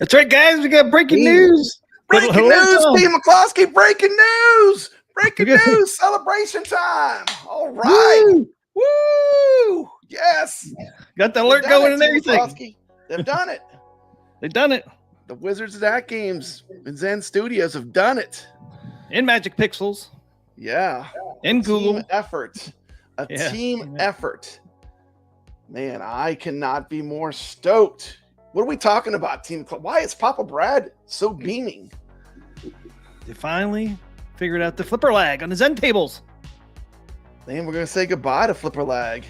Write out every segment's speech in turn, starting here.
That's right, guys. We got breaking news. Breaking news, Steve McCloskey. Breaking news. Breaking news. Celebration time. All right. Woo! Yes. Got the alert going and everything. McCloskey. They've done it. They've done it. The Wizards at AtGames Zen Studios have done it. In Magic Pixels. Yeah. In Google. Team effort. Team effort. Man, I cannot be more stoked. What are we talking about, Team? Why is Papa Brad so beaming? They finally figured out the flipper lag on the Zen tables. Man, we're going to say goodbye to Flipper Lag.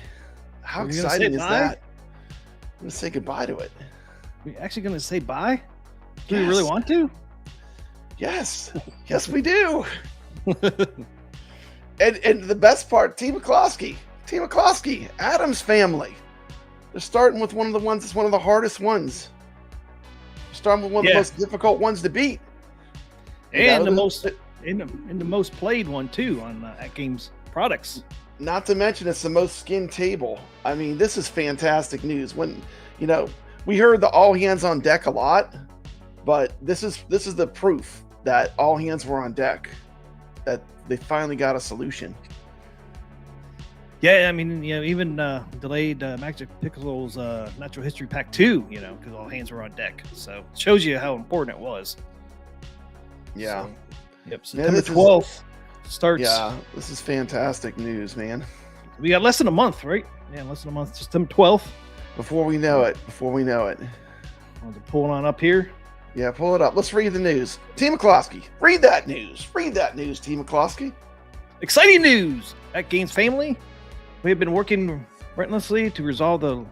How exciting is that? I'm going to say goodbye to it. We're actually going to say bye? Do we really want to? Yes. Yes, we do. and the best part, Team McCloskey, Adams family. They're starting with one of the ones that's one of the hardest ones. They're starting with one of the most difficult ones to beat. And the most played one too on AtGames products. Not to mention it's the most skinned table. I mean, this is fantastic news. When we heard the all hands on deck a lot, but this is the proof that all hands were on deck, that they finally got a solution. Yeah, I mean, even delayed Magic Pixels Natural History Pack 2, because all hands were on deck. So it shows you how important it was. Yeah. So, September 12th starts. Yeah, this is fantastic news, man. We got less than a month, right? Yeah, less than a month. September 12th. Before we know it. I'll pull it on up here. Yeah, pull it up. Let's read the news. Team McCloskey, read that news. Team McCloskey. Exciting news! AtGames family. We have been working relentlessly to resolve the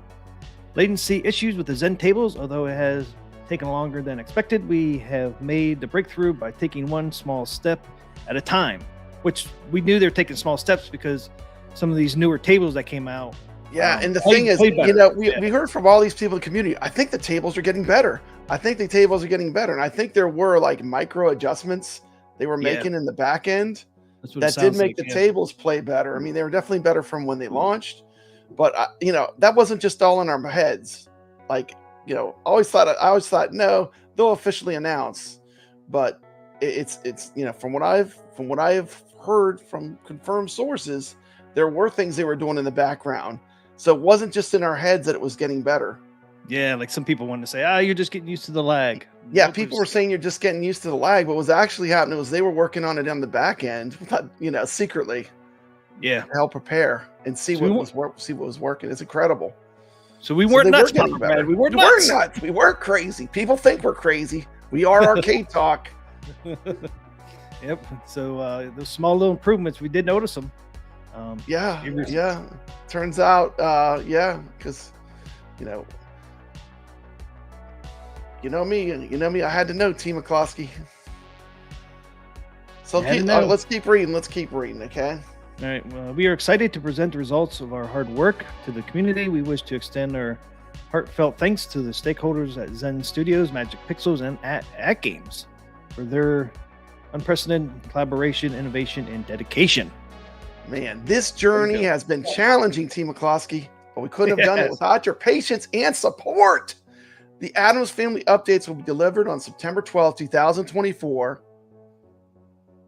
latency issues with the Zen tables. Although it has taken longer than expected, we have made the breakthrough by taking one small step at a time, which we knew they were taking small steps because some of these newer tables that came out. Yeah, and the thing is, we heard from all these people in the community, I think the tables are getting better. And I think there were like micro adjustments they were making in the back end that did make the tables play better. I mean, they were definitely better from when they launched, but that wasn't just all in our heads. Like, I always thought, no, they'll officially announce, but it's from what I've heard from confirmed sources, there were things they were doing in the background. So it wasn't just in our heads that it was getting better. Yeah, like some people wanted to say, you're just getting used to the lag. Yeah, people were saying you're just getting used to the lag. But what was actually happening was they were working on it on the back end, secretly. Yeah, to help prepare and see what was working. It's incredible. So we weren't nuts, Papa Brad. We weren't nuts. We weren't crazy. People think we're crazy. We are Arcade Talk. Yep. So those small little improvements, we did notice them. Yeah. Turns out, because you know me. I had to know, Team McCloskey. So let's keep reading. Okay. All right. Well, we are excited to present the results of our hard work to the community. We wish to extend our heartfelt thanks to the stakeholders at Zen Studios, Magic Pixels, and AtGames for their unprecedented collaboration, innovation, and dedication. Man, this journey has been challenging, Team McCloskey, but we couldn't have done it without your patience and support. The Adams Family updates will be delivered on September 12th, 2024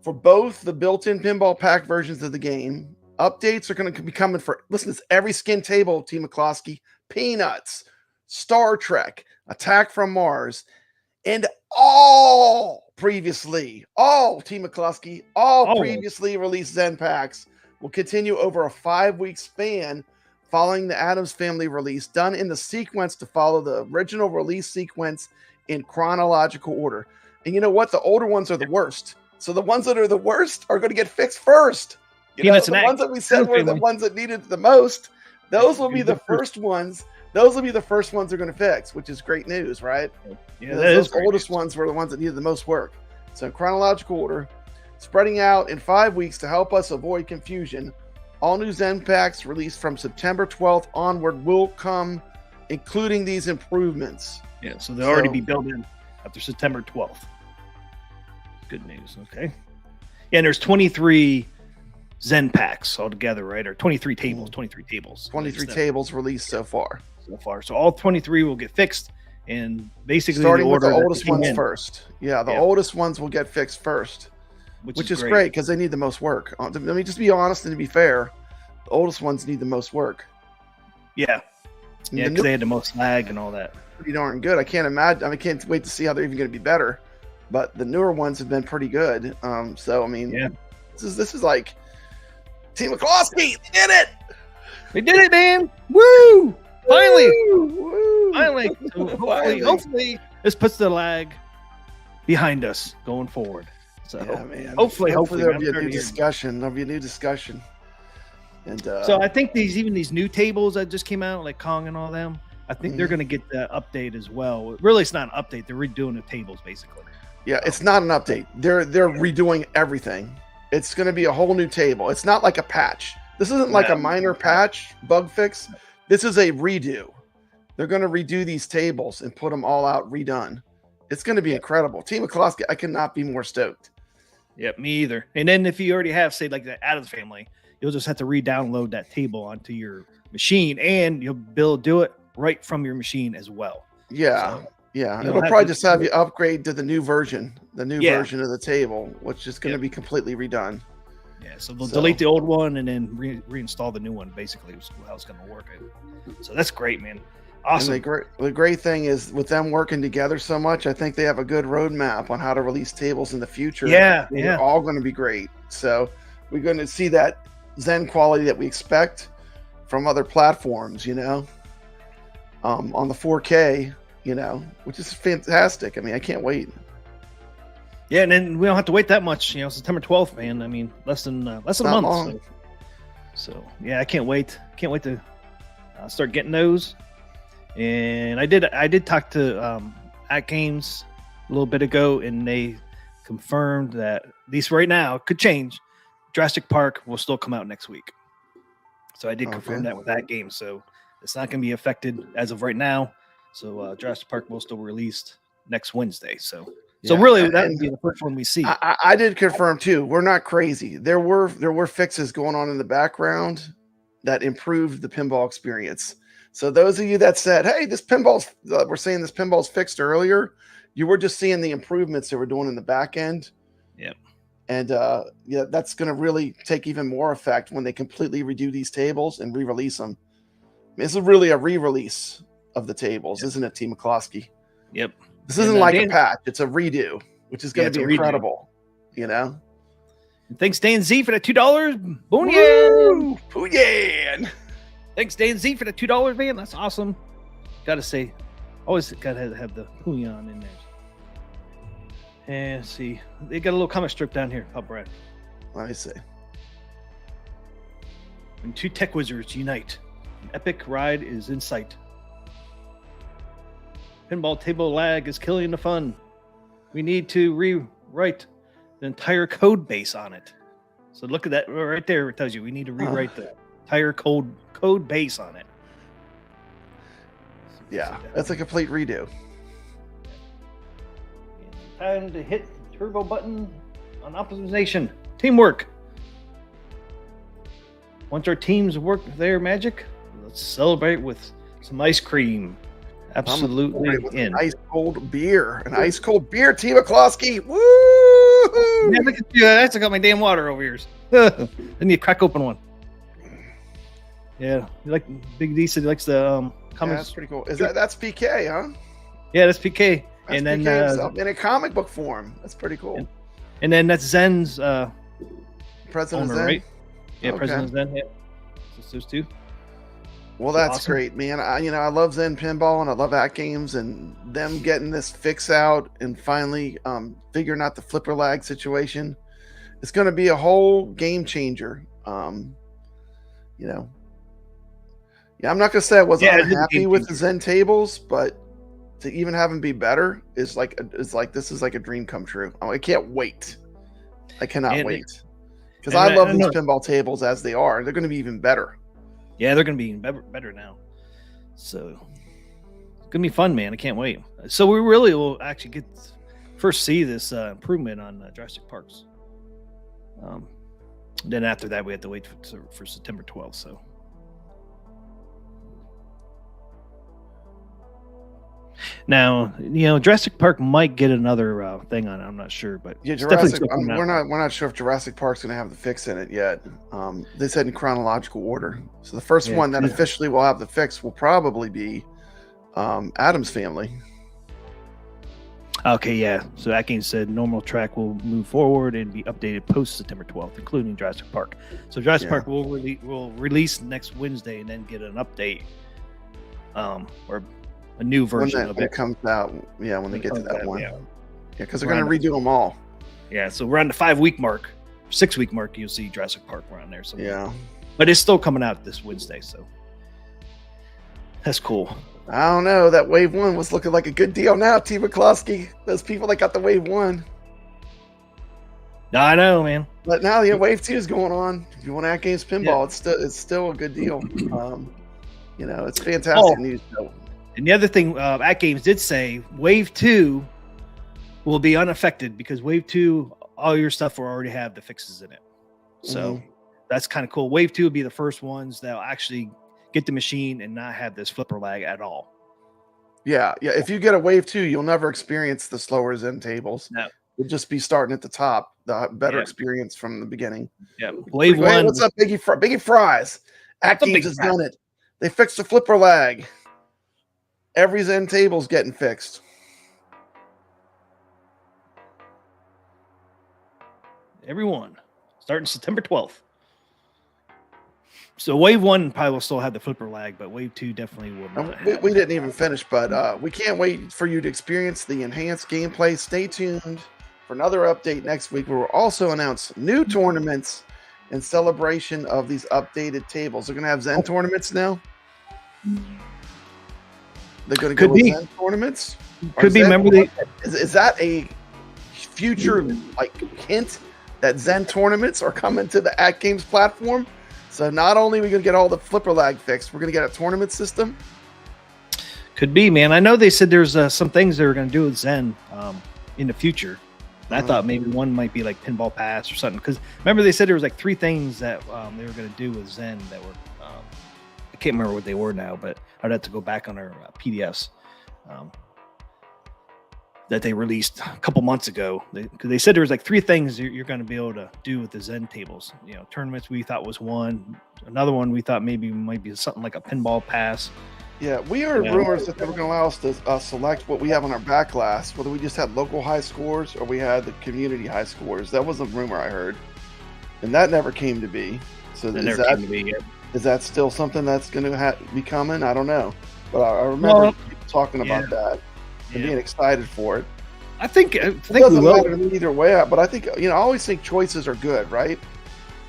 for both the built-in pinball pack versions of the game. Updates are going to be coming for, listen, it's every skin table, Team McCloskey, Peanuts, Star Trek, Attack from Mars, and all previously released Zen packs will continue over a 5-week span following the Adams Family release, done in the sequence to follow the original release sequence in chronological order. And you know what? The older ones are the worst. So the ones that are the worst are going to get fixed first. The ones that we said were the ones that needed the most, those will be the first ones. Those will be the first ones they're going to fix, which is great news, right? Yeah, those oldest ones were the ones that needed the most work. So in chronological order, spreading out in 5 weeks to help us avoid confusion. All new Zen packs released from September 12th onward will come, including these improvements. Yeah, so they'll already be built in after September 12th. Good news, okay. Yeah, and there's 23 Zen packs altogether, right? Or 23 tables. 23 tables released so far. So all 23 will get fixed, and basically starting with the order oldest ones first. Yeah, the oldest ones will get fixed first, which is great because they need the most work. Let me just be honest and to be fair, the oldest ones need the most work. Yeah, because they had the most lag and all that. Pretty darn good. I can't imagine. I can't wait to see how they're even going to be better. But the newer ones have been pretty good. So I mean, this is like Team McCloskey. They did it. They did it, man. Woo! Finally. Woo! Finally. So hopefully this puts the lag behind us going forward. So man. Hopefully there'll be a new discussion. There'll be a new discussion. And so I think these new tables that just came out, like Kong and all them, I think they're going to get the update as well. Really, it's not an update. They're redoing the tables basically. Yeah, it's not an update. They're redoing everything. It's going to be a whole new table. It's not like a patch. This isn't like a minor patch, bug fix. This is a redo. They're going to redo these tables and put them all out redone. It's going to be incredible. Team McCloskey, I cannot be more stoked. Yep, me either. And then if you already have, say, like the Addams family, you'll just have to re-download that table onto your machine, and you'll be able to do it right from your machine as well. Yeah. So, yeah, it'll probably just have you upgrade to the new version of the table, which is going to be completely redone. Yeah, so they'll delete the old one and then reinstall the new one, basically, is how it's going to work. So that's great, man. Awesome. And the great thing is with them working together so much, I think they have a good roadmap on how to release tables in the future. They're all going to be great. So we're going to see that Zen quality that we expect from other platforms, on the 4K, which is fantastic. I mean, I can't wait. Yeah, and then we don't have to wait that much. September 12th, man. I mean, less than a month. So yeah, I can't wait. Can't wait to start getting those. And I did talk to AtGames a little bit ago, and they confirmed that at least right now, it could change. Jurassic Park will still come out next week. So I did confirm that with AtGames. So it's not going to be affected as of right now. So Jurassic Park will still released next Wednesday. So really, that would be the first one we see. I did confirm too. We're not crazy. There were fixes going on in the background that improved the pinball experience. So those of you that said, "Hey, we're saying this pinball's fixed earlier," you were just seeing the improvements they were doing in the back end. Yep. And that's going to really take even more effect when they completely redo these tables and re-release them. This is really a re-release of the tables, isn't it, Team McCloskey? Yep. This isn't like a patch; it's a redo, which is going to be incredible. And thanks, Dan Z, for the $2. Boonyan! Boonyan! Thanks, Dan Z, for the $2, man. That's awesome. Got to say, always got to have the Boonyan in there. And see, they got a little comic strip down here. Up, Brad. Let me see. When two tech wizards unite, an epic ride is in sight. Pinball table lag is killing the fun. We need to rewrite the entire code base on it. So look at that right there. It tells you we need to rewrite the entire code base on it. Yeah, that's a complete redo. Time to hit the turbo button on optimization. Teamwork. Once our teams work their magic, let's celebrate with some ice cream. Absolutely with an ice cold beer. An ice cold beer, Team McCloskey. Woo! Yeah, look at you. I got my damn water over here. I need to crack open one. Yeah, like Big D said, he likes the comics. Yeah, that's pretty cool. That's PK, huh? Yeah, that's PK. That's and PK then himself, in a comic book form. That's pretty cool. And then that's Zen's President owner, Zen, right? Yeah, okay. President Zen. Yeah, those two. Well, that's awesome. Great, man. I love Zen Pinball and I love AtGames and them getting this fix out and finally figuring out the flipper lag situation. It's going to be a whole game changer. Yeah, I'm not going to say I wasn't unhappy with the Zen tables, but to even have them be better is like this is like a dream come true. I can't wait. I cannot wait because I love these pinball tables as they are. They're going to be even better. Yeah, they're going to be better now. So it's going to be fun, man. I can't wait. So we really will actually first see this improvement on Jurassic Parks. Then after that, we have to wait for September 12th. So. Now, Jurassic Park might get another thing on it. I'm not sure, but yeah, Jurassic. We're not sure if Jurassic Park's going to have the fix in it yet. They said in chronological order. So the first one that officially will have the fix will probably be Addams Family. Okay, yeah. So AtGames said normal track will move forward and be updated post September 12th, including Jurassic Park. So Jurassic Park will release next Wednesday and then get an update, or a new version of it. When it comes out, when they get to that one. Yeah, because they're going to redo them all. Yeah, so we're on the 5-week mark, 6-week mark. You'll see Jurassic Park around there. So but it's still coming out this Wednesday, so that's cool. I don't know. That Wave 1 was looking like a good deal now, T. McCloskey. Those people that got the Wave 1. I know, man. But now Wave 2 is going on. If you want AtGames Pinball, it's still a good deal. It's fantastic news. And the other thing, AtGames did say Wave 2 will be unaffected because Wave 2, all your stuff will already have the fixes in it. So that's kind of cool. Wave 2 will be the first ones that will actually get the machine and not have this flipper lag at all. Yeah. If you get a Wave 2, you'll never experience the slower Zen tables. No. You'll just be starting at the top, the better experience from the beginning. Yeah. Wave 1. What's up, Biggie Fries? AtGames has done it. They fixed the flipper lag. Every Zen table's getting fixed. Everyone. Starting September 12th. So Wave 1 probably will still have the flipper lag, but Wave 2 definitely will not. We didn't even finish, but we can't wait for you to experience the enhanced gameplay. Stay tuned for another update next week. We will also announce new tournaments in celebration of these updated tables. They're going to have Zen tournaments now. They're going to go with Zen tournaments. Could be. Remember, is that a future hint that Zen tournaments are coming to the AtGames platform? So not only are we going to get all the flipper lag fixed, we're going to get a tournament system. Could be, man. I know they said there's some things they were going to do with Zen in the future. And I thought maybe one might be like Pinball Pass or something. Because remember they said there was like 3 things that they were going to do with Zen that were, I can't remember what they were now, but I'd have to go back on our PDFs that they released a couple months ago. Because they said there was like 3 things you're going to be able to do with the Zen tables. Tournaments we thought was one. Another one we thought maybe might be something like a Pinball Pass. Yeah, we heard rumors that they were going to allow us to select what we have on our back glass, whether we just had local high scores or we had the community high scores. That was a rumor I heard, and that never came to be. So is that still something that's going to be coming? I don't know, but I remember people talking about that and being excited for it. I think it doesn't matter to me either way, but I think I always think choices are good, right?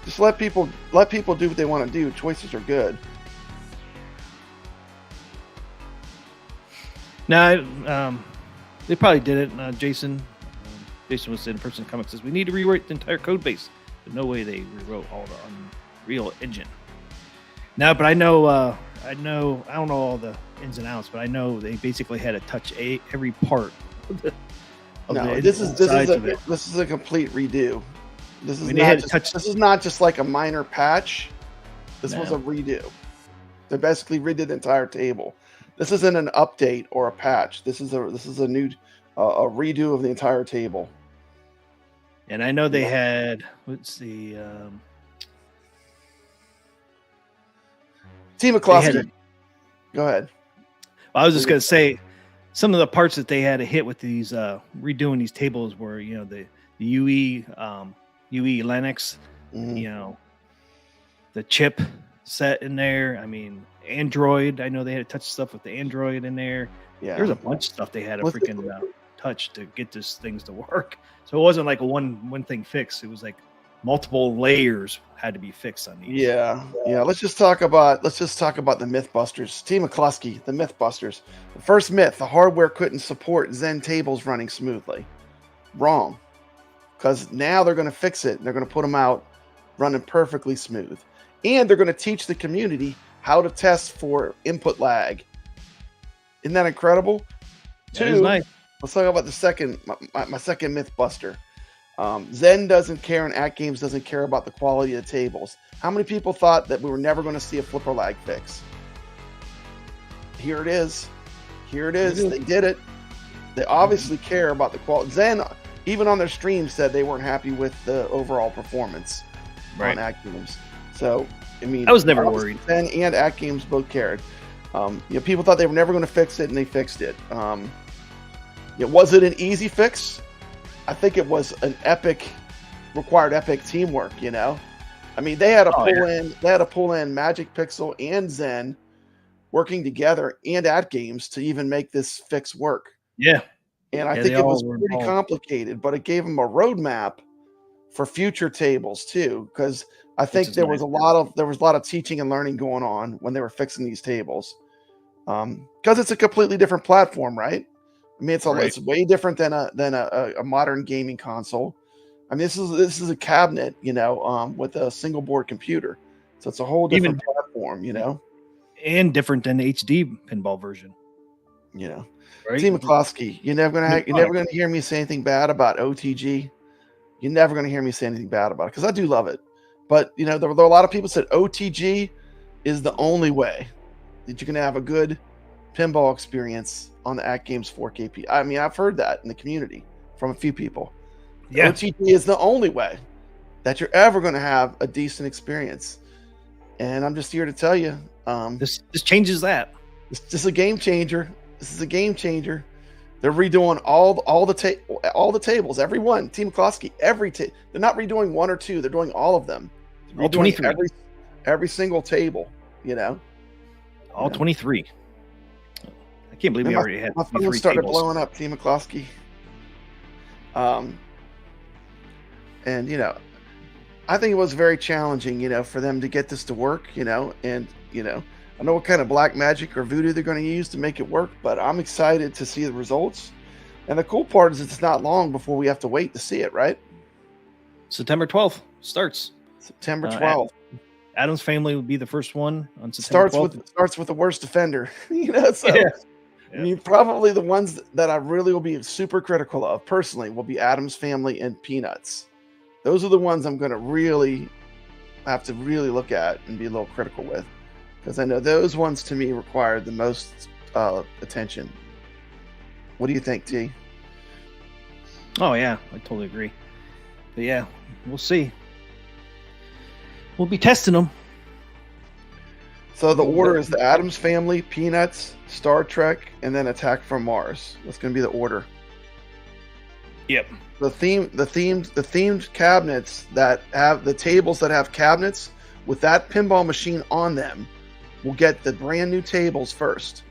Just let people do what they want to do. Choices are good. No, they probably did it. Jason was in person comics says we need to rewrite the entire code base. There's no way they rewrote all the Unreal Engine. No, but I don't know all the ins and outs, but I know they basically had to touch every part of this is a complete redo. This is not just like a minor patch. This was a redo. They basically redid the entire table. This isn't an update or a patch. This is a new a redo of the entire table. And I know they had Team McCloskey. Go ahead. I was just gonna say some of the parts that they had to hit with these redoing these tables were the UE Linux, the chip set in there. I mean, Android. I know they had to touch stuff with the Android in there. Yeah, there's a bunch of stuff they had to freaking touch to get these things to work. So it wasn't like a one thing fix. It was like multiple layers had to be fixed on these. Yeah. Let's just talk about the Mythbusters. Team McCloskey, the Mythbusters. The first myth: the hardware couldn't support Zen tables running smoothly. Wrong, because now they're going to fix it. They're going to put them out running perfectly smooth, and they're going to teach the community how to test for input lag. Isn't that incredible? That is nice. Let's talk about my second Mythbuster. Zen doesn't care and AtGames doesn't care about the quality of the tables. How many people thought that we were never going to see a flipper lag fix? Here it is. Here it is. They did it. They obviously care about the quality. Zen, even on their stream, said they weren't happy with the overall performance on AtGames. So, I mean, I was never worried. Zen and AtGames both cared. People thought they were never going to fix it, and they fixed it. Was it an easy fix? I think it was an required epic teamwork. I mean, they had to pull in Magic Pixel and Zen working together and AtGames to even make this fix work. Yeah. And I think it was pretty complicated, but it gave them a roadmap for future tables too, because I think there was a lot of teaching and learning going on when they were fixing these tables. Because it's a completely different platform, right? I mean, it's way different than a modern gaming console. I mean, this is a cabinet, with a single board computer, so it's a whole different platform, and different than the HD pinball version. Right? T. McCloskey, you're never gonna hear me say anything bad about OTG. You're never gonna hear me say anything bad about it because I do love it. But there were a lot of people said OTG is the only way that you can have a good pinball experience on the AtGames 4KP. I mean, I've heard that in the community from a few people. Yeah. OTG is the only way that you're ever going to have a decent experience. And I'm just here to tell you, this changes that. It's just a game changer. This is a game changer. They're redoing all the tables, every one. Team McCloskey, they're not redoing one or two. They're doing all of them. All 23. Every single table. All 23. I can't believe we already had. My phone started blowing up. Team McCloskey. And I think it was very challenging, for them to get this to work, and I know what kind of black magic or voodoo they're going to use to make it work, but I'm excited to see the results. And the cool part is it's not long before we have to wait to see it, right? September 12th starts. September 12th. Adam's Family will be the first one on September 12th. Starts with the worst offender, so I mean, probably the ones that I really will be super critical of personally will be Adam's Family and Peanuts. Those are the ones I'm going to really have to look at and be a little critical with, because I know those ones to me require the most attention. What do you think, T? Oh yeah, I totally agree. But yeah, we'll see. We'll be testing them. So the order is the Addams Family, Peanuts, Star Trek, and then Attack from Mars. That's going to be the order. Yep. The themed cabinets that have the tables that have cabinets with that pinball machine on them will get the brand new tables first.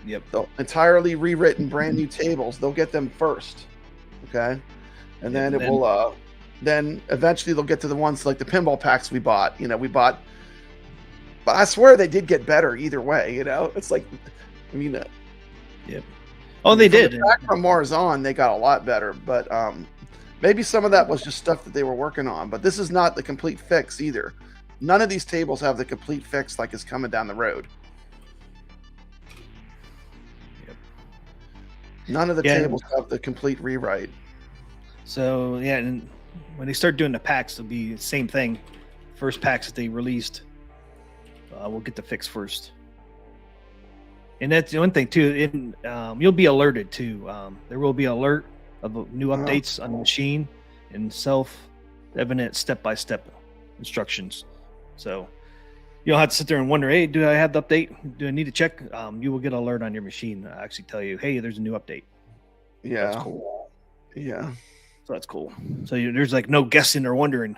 Yep. The entirely rewritten brand new tables, they'll get them first. Okay. And then it will then eventually they'll get to the ones like the pinball packs we bought. But I swear they did get better either way. It's like, I mean, yep. Oh, they did. Back from Mars on, they got a lot better. But maybe some of that was just stuff that they were working on. But this is not the complete fix either. None of these tables have the complete fix like is coming down the road. Yep. None of the tables have the complete rewrite. So yeah, and when they start doing the packs, it'll be the same thing. First packs that they released, we'll get the fix first. And that's the one thing too. You'll be alerted too. There will be alert of new updates on the machine and self-evident step-by-step instructions. So you don't have to sit there and wonder, hey, do I have the update? Do I need to check? You will get an alert on your machine. I actually tell you, hey, there's a new update. Yeah. That's cool. Yeah. So that's cool. So there's like no guessing or wondering.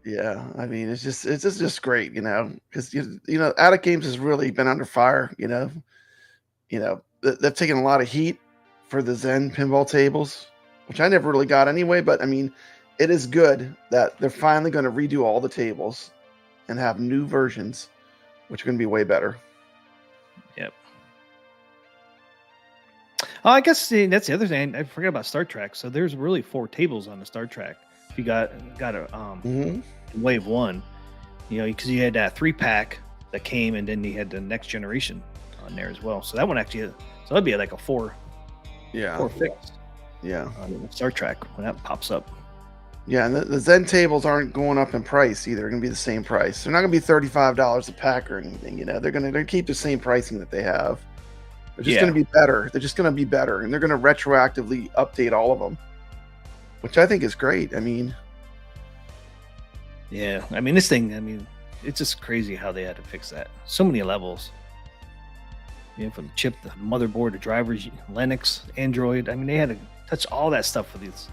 Yeah. I mean, it's just great, because AtGames has really been under fire, they've taken a lot of heat for the Zen pinball tables, which I never really got anyway. But I mean, it is good that they're finally going to redo all the tables and have new versions, which are going to be way better. Yep. Oh, I guess that's the other thing. I forgot about Star Trek. So there's really 4 tables on the Star Trek. If you got a wave 1, because you had that 3-pack that came, and then you had the Next Generation on there as well. So that one actually, that'd be like a 4 fix. Yeah. On Star Trek when that pops up. Yeah, and the Zen tables aren't going up in price either. They're going to be the same price. They're not going to be $35 a pack or anything. They're going to keep the same pricing that they have. They're just going to be better. They're just going to be better, and they're going to retroactively update all of them, which I think is great. I mean, yeah, I mean, this thing, I mean, it's just crazy how they had to fix that. So many levels. From the chip, the motherboard, the drivers, Linux, Android. I mean, they had to touch all that stuff with these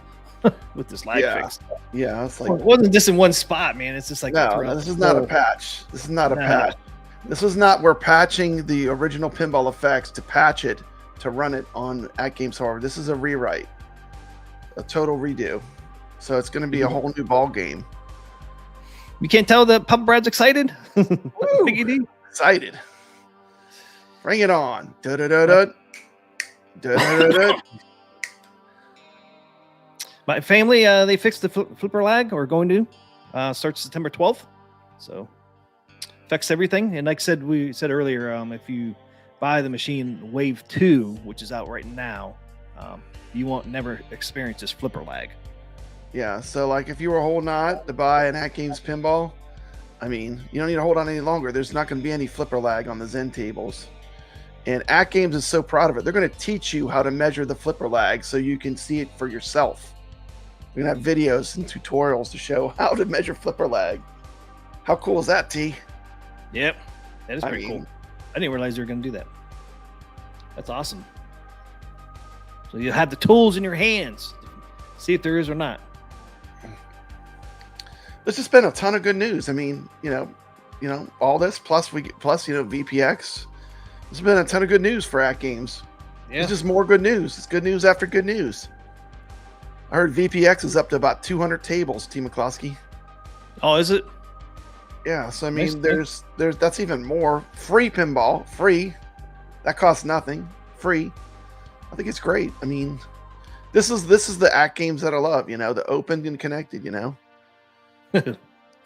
with this lag fix. Yeah, it's like it wasn't just in one spot, man. It's just like no, this is not a patch. This is not a patch. This was not we're patching the original pinball effects to patch it to run it on AtGames hardware. This is a rewrite, a total redo. So it's going to be a whole new ball game. You can't tell that Papa Brad's excited. Excited. Bring it on. Da-da-da-da. Da-da-da-da. My family, they fixed the flipper lag, or going to. Starts September 12th. So, affects everything. And like we said earlier, if you buy the machine Wave 2, which is out right now, you won't never experience this flipper lag. Yeah, so like if you were holding on to buy an AtGames pinball, I mean, you don't need to hold on any longer. There's not going to be any flipper lag on the Zen tables. And AtGames is so proud of it. They're going to teach you how to measure the flipper lag so you can see it for yourself. We're going to have videos and tutorials to show how to measure flipper lag. How cool is that, T? Yep. That is pretty cool. I didn't realize they were going to do that. That's awesome. So you have the tools in your hands. See if there is or not. This has been a ton of good news. I mean, all this plus VPX. There's been a ton of good news for AtGames. Yeah. It's just more good news. It's good news after good news. I heard VPX is up to about 200 tables, T. McCloskey. Oh, is it? Yeah, so I mean, there's that's even more. Free pinball, free. That costs nothing. Free. I think it's great. I mean, this is the AtGames that I love, the open and connected,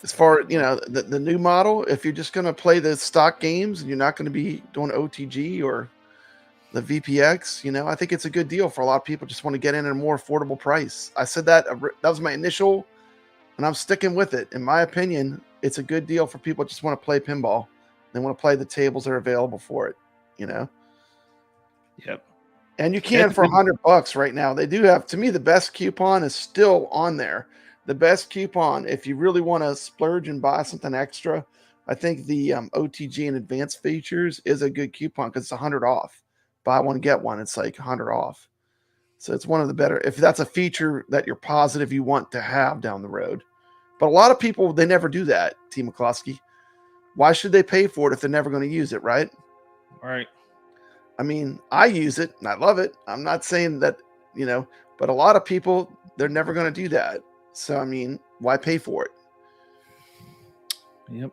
As far the new model, if you're just going to play the stock games and you're not going to be doing OTG or the VPX, I think it's a good deal for a lot of people. Just want to get in at a more affordable price. I said that was my initial, and I'm sticking with it. In my opinion, it's a good deal for people who just want to play pinball. They want to play the tables that are available for it. Yep. And you can for $100 right now. They do have, to me, the best coupon is still on there. The best coupon, if you really want to splurge and buy something extra, I think the OTG and advanced features is a good coupon because it's 100 off. Buy one, get one. It's like 100 off. So it's one of the better, if that's a feature that you're positive you want to have down the road. But a lot of people, they never do that, T. McCloskey. Why should they pay for it if they're never going to use it, right? All right. I mean, I use it and I love it. I'm not saying that, but a lot of people, they're never going to do that. So, I mean, why pay for it? Yep.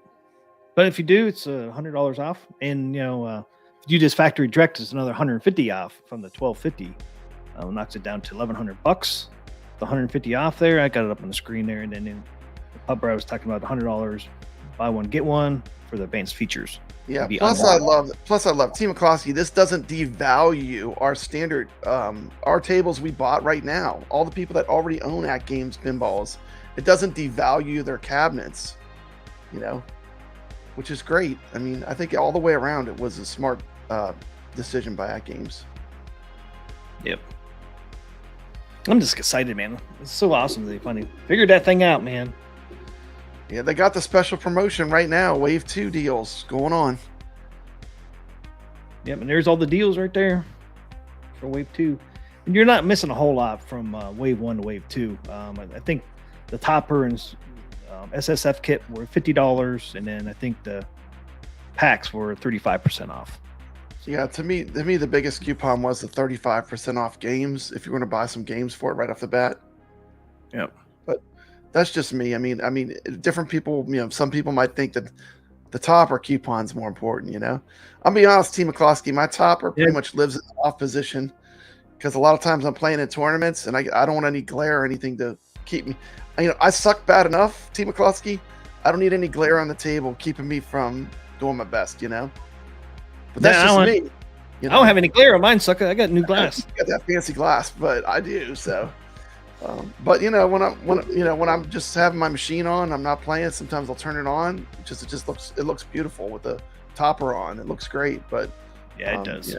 But if you do, it's $100 off. And, if you do this factory direct, it's another $150 off from the $1,250. Knocks it down to $1,100. The $150 off there. I got it up on the screen there. And then in the pub where I was talking about $100, buy one, get one for the advanced features. Yeah. Plus, I love T. McCloskey. This doesn't devalue our standard, our tables we bought right now. All the people that already own AtGames pinballs, it doesn't devalue their cabinets, which is great. I mean, I think all the way around it was a smart decision by AtGames. Yep. I'm just excited, man. It's so awesome they finally figured that thing out, man. Yeah, they got the special promotion right now. Wave 2 deals going on. Yep, and there's all the deals right there for Wave 2. And you're not missing a whole lot from Wave 1 to Wave 2. I think the topper and SSF kit were $50, and then I think the packs were 35% off. Yeah, to me, the biggest coupon was the 35% off games if you want to buy some games for it right off the bat. Yep. But that's just me. I mean, different people, some people might think that the topper coupon's more important, I'll be honest, T. McCloskey, my topper pretty much lives in the off position because a lot of times I'm playing in tournaments and I don't want any glare or anything to keep me. I suck bad enough, T. McCloskey. I don't need any glare on the table keeping me from doing my best, But that's just me. I don't have any glare on mine, sucker. I got new glass. I got that fancy glass, but I do so. But when I'm just having my machine on, I'm not playing. Sometimes I'll turn it on. It looks beautiful with the topper on. It looks great. But yeah, it does.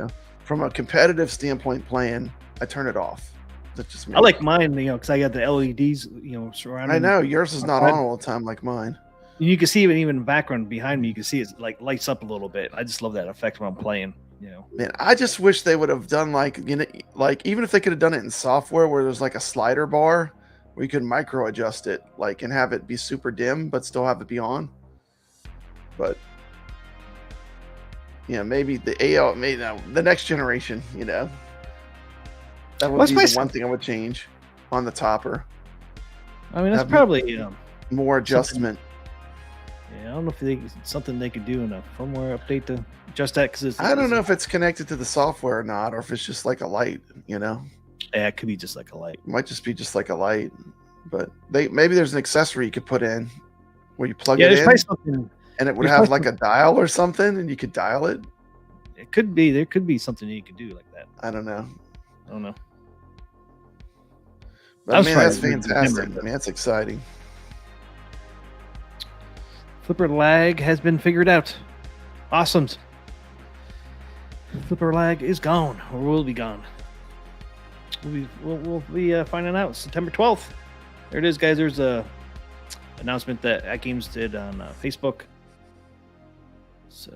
from a competitive standpoint playing, I turn it off. That's just me. I like mine, because I got the LEDs, surrounding. I know yours is not on all the time like mine. You can see even in the background behind me, you can see it like lights up a little bit. I just love that effect when I'm playing. Man, I just wish they would have done like even if they could have done it in software where there's like a slider bar where you could micro adjust it, like, and have it be super dim but still have it be on. But maybe the next generation, that would be the one thing I would change on the topper. I mean, that's probably more adjustment. I don't know if it's something they could do in a firmware update to adjust that, because I don't know if it's connected to the software or not, or if it's just like a light. Yeah, it could be just like a light. It might just be just like a light, but maybe there's an accessory you could put in where you plug it in, and it would have like a dial or something, and you could dial it. It could be. There could be something you could do like that. I don't know. But man, that's fantastic. I mean, that's exciting. Flipper Lag has been figured out. Awesome. Flipper Lag is gone, or will be gone. We'll be finding out September 12th. There it is, guys. There's a announcement that AtGames did on Facebook. So,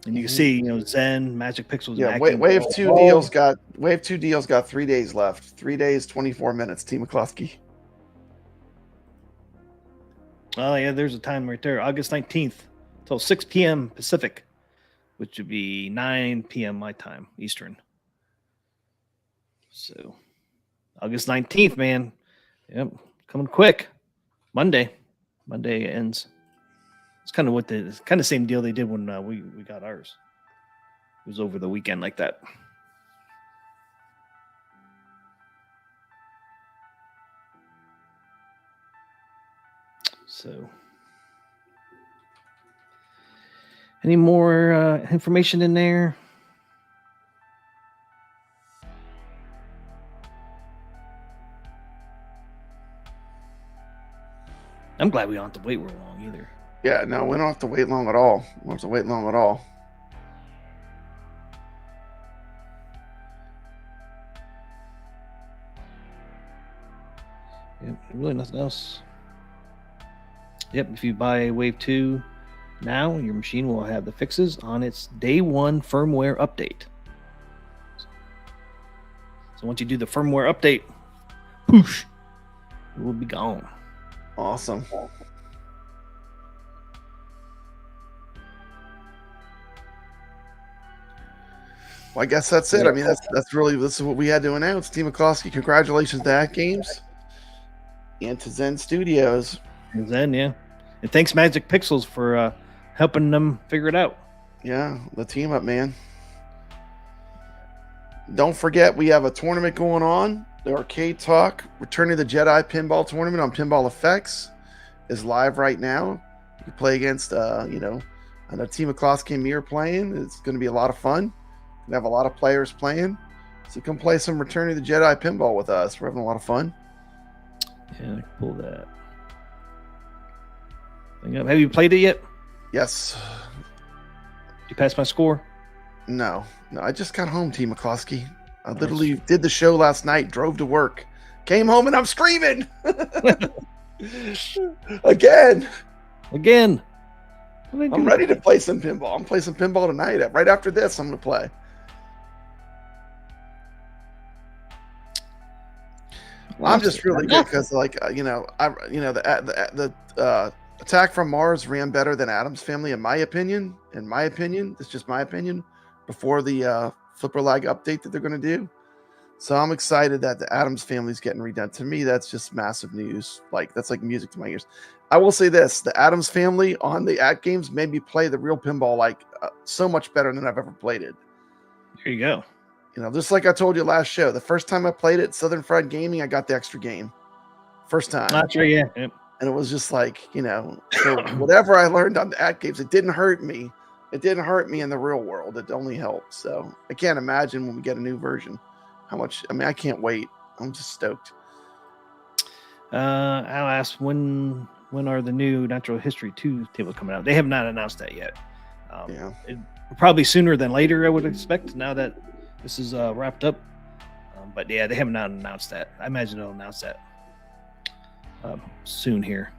and you can see, Zen, Magic Pixels. Yeah, Wave 2 deals got 3 days left. 3 days, 24 minutes. T. McCloskey. Oh, yeah, there's a time right there. August 19th till 6 p.m. Pacific, which would be 9 p.m. my time, Eastern. So, August 19th, man. Yep, coming quick. Monday ends. It's kind of the same deal they did when we got ours. It was over the weekend like that. So, any more information in there? I'm glad we don't have to wait real long either. Yeah, no, we don't have to wait long at all. We don't have to wait long at all. Yep, really nothing else. Yep, if you buy Wave 2 now, your machine will have the fixes on its day one firmware update. So once you do the firmware update, poosh, it will be gone. Awesome. Well, I guess that's it. I mean, this is what we had to announce. T. McCloskey, congratulations to AtGames and to Zen Studios. And Zen, yeah. And thanks Magic Pixels for helping them figure it out. Yeah, the team up, man. Don't forget, we have a tournament going on. The Arcade Talk Return of the Jedi Pinball Tournament on Pinball Effects is live right now. You can play against, I know Team McCloskey and me are playing. It's going to be a lot of fun. We have a lot of players playing. So come play some Return of the Jedi Pinball with us. We're having a lot of fun. Yeah, I can pull that. Have you played it yet? Yes. Did you pass my score? No, I just got home, T. McCloskey. I literally did the show last night, drove to work, came home, and I'm screaming. Again. I'm ready to play some pinball. I'm playing some pinball tonight. Right after this, I'm going to play. Well, I'm just really good because, the Attack from Mars ran better than Addams Family, in my opinion. It's just my opinion. Before the Flipper Lag update that they're going to do. So I'm excited that the Addams Family is getting redone. To me, that's just massive news. That's like music to my ears. I will say this. The Addams Family on the AtGames made me play the real pinball so much better than I've ever played it. There you go. Just like I told you last show, the first time I played it, Southern Fried Gaming, I got the extra game. First time. Not sure, yeah. Yep. And it was just so whatever I learned on the AtGames, it didn't hurt me. It didn't hurt me in the real world. It only helped. So I can't imagine when we get a new version how much. I mean, I can't wait. I'm just stoked. I'll ask when are the new Natural History 2 table coming out? They have not announced that yet. probably sooner than later, I would expect, now that this is wrapped up. But yeah, they haven't announced that. I imagine they'll announce that soon here.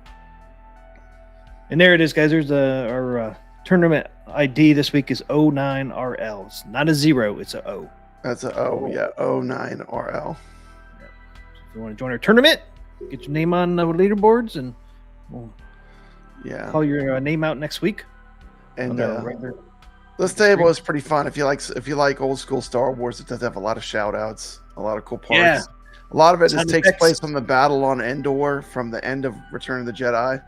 And there it is, guys. There's our tournament ID this week is 09RL. It's not a 0, it's a O. That's a O, yeah, 09RL. Yeah. So if you want to join our tournament, get your name on the leaderboards, and we'll call your name out next week. And this table is pretty fun. If you like old school Star Wars, it does have a lot of shout outs, a lot of cool parts. Yeah. A lot of it just takes place on the battle on Endor from the end of Return of the Jedi.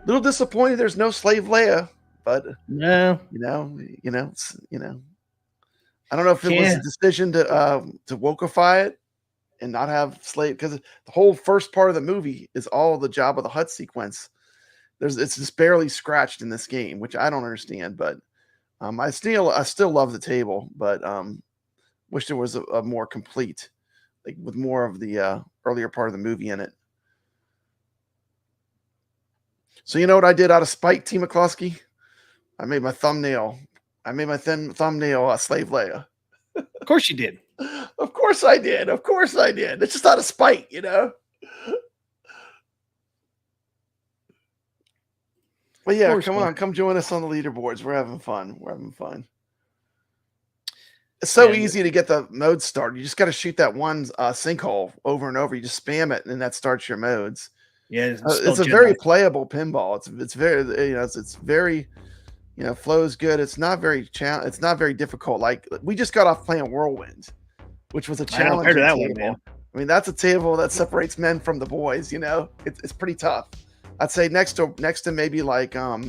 Little disappointed there's no Slave Leia, but no, you know. I don't know if it was a decision to wokeify it and not have slave, because the whole first part of the movie is all the Jabba the Hutt sequence. It's just barely scratched in this game, which I don't understand. But I still love the table, but wish there was a more complete, like with more of the earlier part of the movie in it. So you know what I did out of spite, T. McCluskey? I made my thumbnail. Thumbnail Slave Leia. Of course you did. Of course I did. It's just out of spite, you know. But yeah, come join us on the leaderboards. We're having fun. It's so easy to get the modes started. You just got to shoot that one sinkhole over and over. You just spam it, and that starts your modes. Yeah, it's a very playable pinball. It's very it's very flows good. It's not very difficult. Like we just got off playing Whirlwind, which was a challenging table. I mean, that's a table that separates men from the boys. It's pretty tough. I'd say next to maybe like what's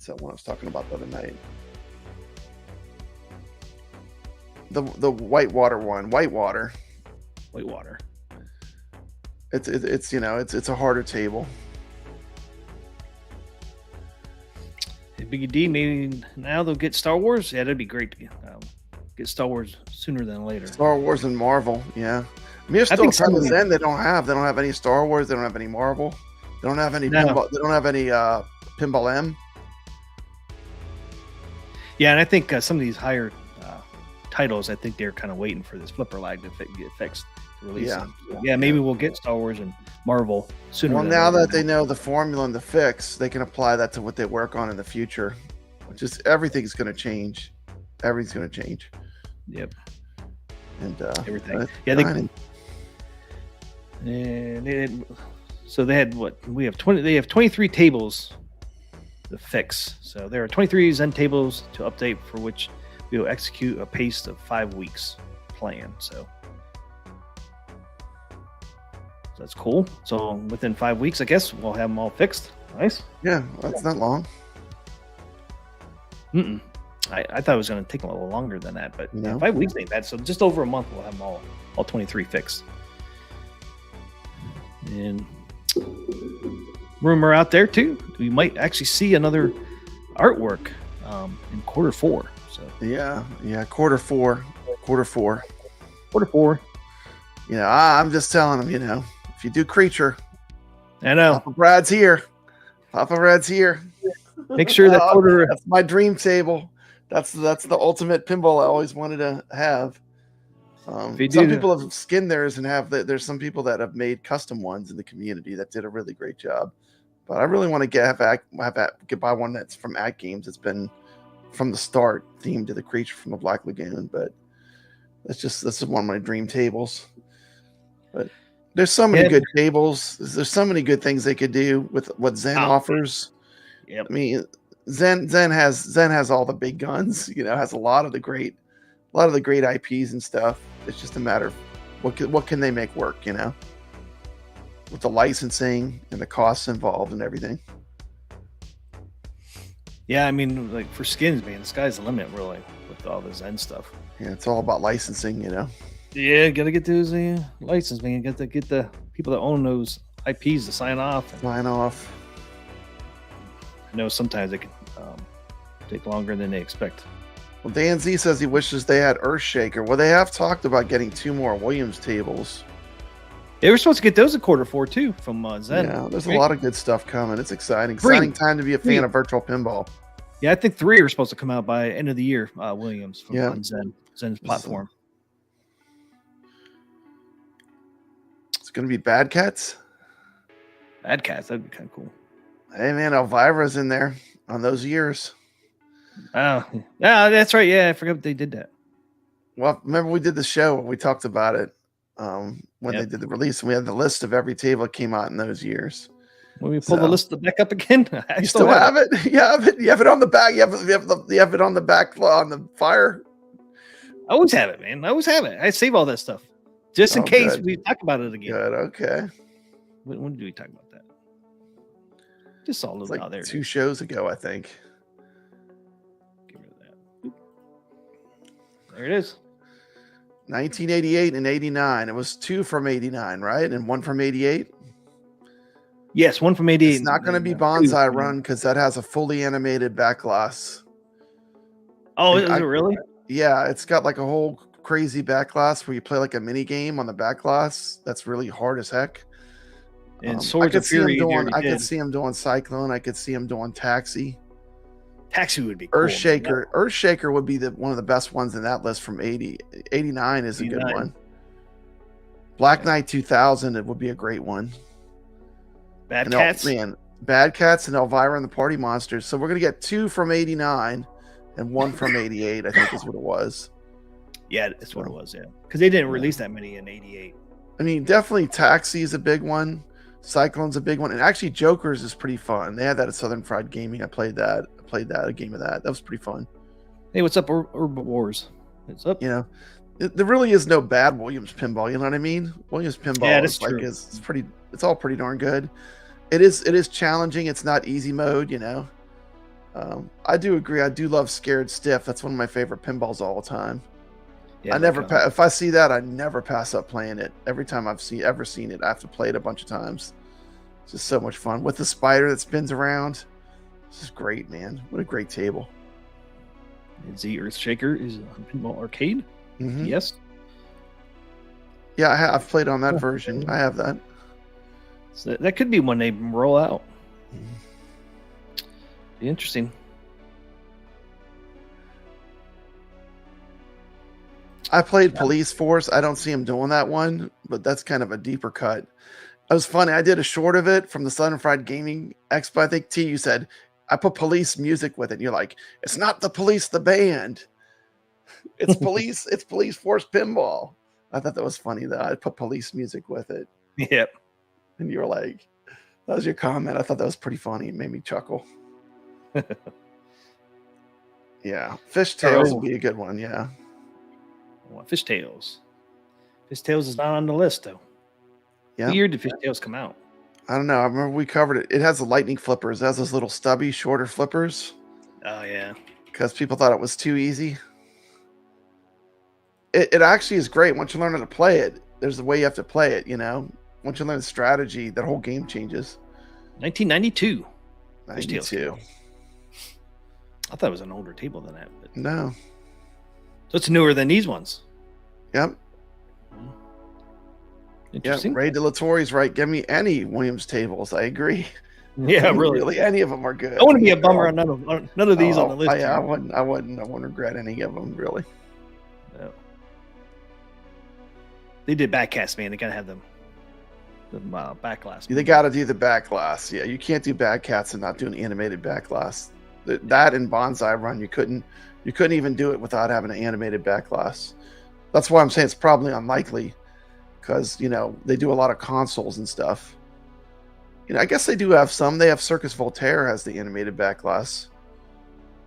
that one I was talking about the other night? The Whitewater one, Whitewater. It's a harder table. Hey, Biggie D, maybe now they'll get Star Wars. Yeah, that'd be great to get Star Wars sooner than later. Star Wars and Marvel, yeah. I mean, there's still some of them they don't have any Star Wars. They don't have any Marvel. They don't have any pinball. They don't have any Pinball M. Yeah, and I think some of these higher titles, I think they're kind of waiting for this Flipper Lag to get fixed. Release them. So, maybe we'll get Star Wars and Marvel sooner. Well, now that they know the formula and the fix, they can apply that to what they work on in the future. Just everything's going to change. Everything's going to change. Yep. And everything. So they had what? We have 20. They have 23 tables to fix. So there are 23 Zen tables to update, for which we will execute a pace of 5 weeks plan. So that's cool. So within 5 weeks, I guess we'll have them all fixed. Nice. Yeah, that's not long. I thought it was going to take a little longer than that, but 5 weeks ain't bad. So just over a month, we'll have them all 23 fixed. And rumor out there too, we might actually see another artwork in Q4. So Q4. I'm just telling them, if you do Creature, I know Papa Brad's here. Make sure that that's my dream table. That's the ultimate pinball I always wanted to have. Some people have skinned theirs and there's some people that have made custom ones in the community that did a really great job. But I really want to buy one that's from AtGames. It's been from the start themed to the Creature from the Black Lagoon. But this is one of my dream tables. But there's so many good tables. There's so many good things they could do with what Zen offers. Yep. I mean, Zen has all the big guns. Has a lot of the great IPs and stuff. It's just a matter of what can they make work. With the licensing and the costs involved and everything. Yeah, I mean, like for skins, man, the sky's the limit, really, with all the Zen stuff. Yeah, it's all about licensing, Yeah, gotta get those license, man. Get the people that own those IPs to sign off. I know sometimes it can take longer than they expect. Well, Dan Z says he wishes they had Earthshaker. Well, they have talked about getting 2 more Williams tables. They were supposed to get those in quarter 4 too from Zen. Yeah, there's a lot of good stuff coming. It's exciting. Exciting time to be a fan of virtual pinball. Yeah, I think 3 are supposed to come out by end of the year. Williams from on Zen's platform. It's going to be Bad Cats. Bad Cats, that'd be kind of cool. Hey man, Elvira's in there on those years. Oh, yeah, that's right. Yeah, I forgot they did that. Well, remember we did the show when we talked about it when they did the release, and we had the list of every table that came out in those years. When we pull the list back up again, you still have it. You have it. You have it on the back. You have it on the back on the fire. I always have it, man. I always have it. I save all that stuff just in case we talk about it again. Good. Okay. When did we talk about that? Just all those out there. 2 shows ago, I think. Get rid of that. There it is. 1988 and 89. It was 2 from 89, right? And 1 from 88. Yes, 1 from 88. It's not going to be Bonsai Run because that has a fully animated back glass. Oh, is it really? Yeah, it's got like a whole crazy back glass where you play like a mini game on the back glass. That's really hard as heck. And Swords of Fury. I could see him doing Cyclone. I could see him doing Taxi. Taxi would be cool. Earthshaker. Earthshaker would be one of the best ones in that list from 80. 89 is a good one. Black Knight 2000, it would be a great one. Bad Cats. Bad Cats and Elvira and the Party Monsters. So we're going to get 2 from 89 and 1 from 88, I think is what it was. Yeah, that's what it was, yeah. Because they didn't release that many in 88. I mean, definitely Taxi is a big one. Cyclone's a big one. And actually, Jokers is pretty fun. They had that at Southern Fried Gaming. I played that, a game of that. That was pretty fun. Hey, what's up, Urban Wars? What's up? You know, there really is no bad Williams pinball. You know what I mean? Williams pinball is like it's pretty. It's all pretty darn good. It is challenging. It's not easy mode. You know. I do agree. I do love Scared Stiff. That's one of my favorite pinballs all the time. Yeah, I never if I see that, I never pass up playing it. Every time I've ever seen it, I have to play it a bunch of times. It's just so much fun with the spider that spins around. This is great, man. What a great table. The Earthshaker is on Pinball Arcade. Mm-hmm. Yes. Yeah, I've played on that version. I have that. So that could be one they roll out. Be interesting. I played Police Force. I don't see him doing that one, but that's kind of a deeper cut. It was funny. I did a short of it from the Southern Fried Gaming Expo. I think T, you said, I put police music with it. And you're like, it's not the Police, the band. It's police. It's Police Force Pinball. I thought that was funny though. I put police music with it. Yep. And you were like, that was your comment. I thought that was pretty funny. It made me chuckle. Yeah. Fishtails would be a good one. Yeah. Fishtails. Fishtails is not on the list though. Yeah. What year did Fishtails come out? I don't know. I remember we covered it. It has the lightning flippers. It has those little stubby, shorter flippers. Oh yeah. Because people thought it was too easy. It actually is great once you learn how to play it. There's a way you have to play it, you know. Once you learn the strategy, that whole game changes. 1992. 92. I thought it was an older table than that. But... No. So it's newer than these ones. Yep. Interesting. Yeah, Ray De La Torre's right. Give me any Williams tables. I agree. Yeah, really. Any of them are good. I wouldn't be a bummer on none of these on the list. Yeah, I wouldn't regret any of them, really. No. They did backcast, man. They gotta have them. The back glass. They got to do the back glass. Yeah, you can't do back cats and not do an animated back glass. That and Bonsai Run, you couldn't even do it without having an animated back glass. That's why I'm saying it's probably unlikely, because you know they do a lot of consoles and stuff. You know, I guess they do have some. They have Circus Voltaire has the animated back glass,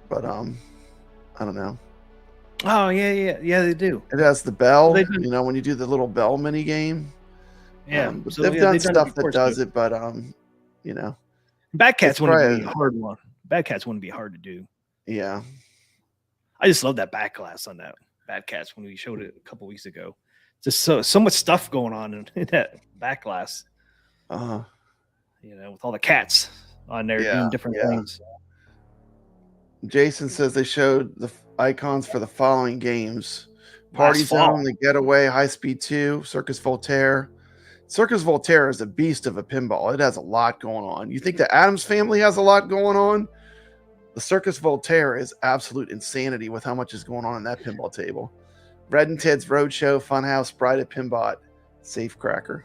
but I don't know. Oh yeah, they do. It has the bell. You know, when you do the little bell mini game. Yeah, so they've done stuff that does it, but you know, Bad Cats wouldn't be a hard one. Bad Cats wouldn't be hard to do. Yeah, I just love that back glass on that Bad Cats when we showed it a couple weeks ago. Just so much stuff going on in that back glass. You know, with all the cats on there doing different things. Jason says they showed the icons for the following games: Party Zone, The Getaway, High Speed 2, Circus Voltaire, Circus Voltaire is a beast of a pinball. It has a lot going on. You think the Addams Family has a lot going on? The Circus Voltaire is absolute insanity with how much is going on in that pinball table. Red and Ted's Roadshow, Funhouse, Bride of Pinbot, Safecracker.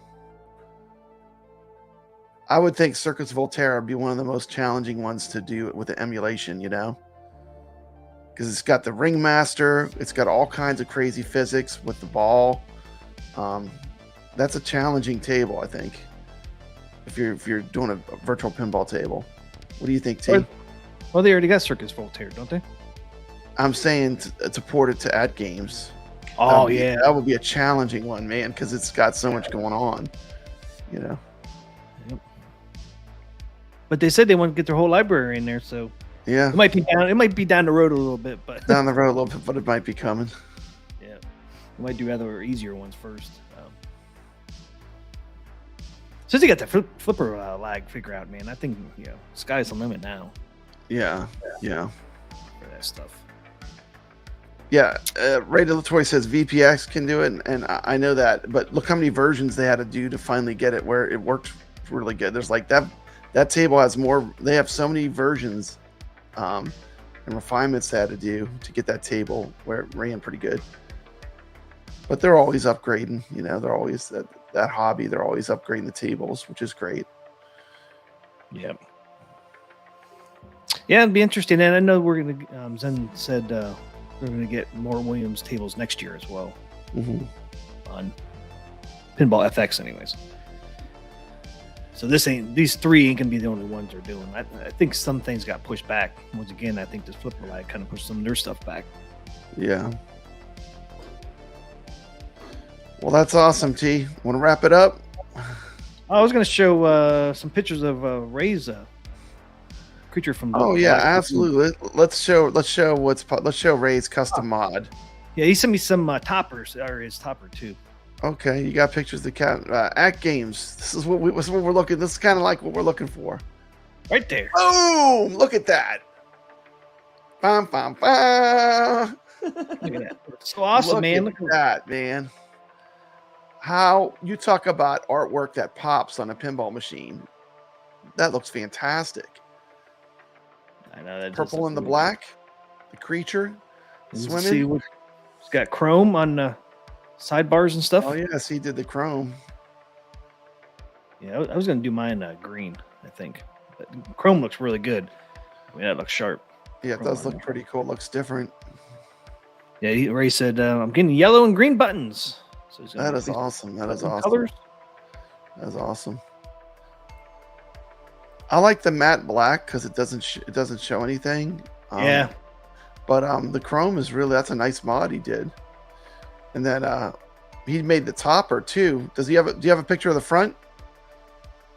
I would think Circus Voltaire would be one of the most challenging ones to do with the emulation, you know? Because it's got the Ringmaster. It's got all kinds of crazy physics with the ball. That's a challenging table, I think. If you're doing a virtual pinball table. What do you think, T? Well, they already got Circus Voltaire, don't they? I'm saying to port it to AtGames. Oh, yeah. That would be a challenging one, man, because it's got so much going on, you know? Yep. But they said they want to get their whole library in there, so yeah, it might be down the road a little bit, but down the road a little bit, but it might be coming. Yeah, we might do other easier ones first. Since they got the flipper lag figure out, man, I think sky's the limit now. Yeah. For that stuff. Yeah, Ray DeLatoy says VPX can do it, and I know that, but look how many versions they had to do to finally get it where it worked really good. There's like that table has more. They have so many versions and refinements they had to do to get that table where it ran pretty good. But they're always upgrading. You know, they're always that hobby. They're always upgrading the tables, which is great. Yep. Yeah, it'd be interesting. And I know we're gonna. Zen said we're gonna get more Williams tables next year as well. Mm-hmm. On Pinball FX, anyways. So these three ain't gonna be the only ones they're doing. I think some things got pushed back. Once again, I think this Flipper Lag kind of pushed some of their stuff back. Yeah. Well, that's awesome, T. Want to wrap it up? I was gonna show some pictures of Ray's creature from. Oh yeah, absolutely. Let's show Ray's custom mod. Yeah, he sent me some toppers, or his topper too. Okay, you got pictures of the cat AtGames. This is what we're looking. This is kind of like what we're looking for. Right there. Boom! Look at that. Bam, bam, bam. Look at that. So awesome, man. Look at that, man. How you talk about artwork that pops on a pinball machine. That looks fantastic. I know that. Purple and the black. The creature swimming. See it's got chrome on the sidebars and stuff. Oh yes, he did the chrome. Yeah, I was gonna do mine green, I think. But chrome looks really good. I mean, that looks sharp. Yeah, it does look pretty cool. It looks different. Yeah, Ray said I'm getting yellow and green buttons. So that is awesome. That is awesome. Colors. That's awesome. I like the matte black because it doesn't show anything. Yeah. But the chrome is that's a nice mod he did. And then he made the topper too. Do you have a picture of the front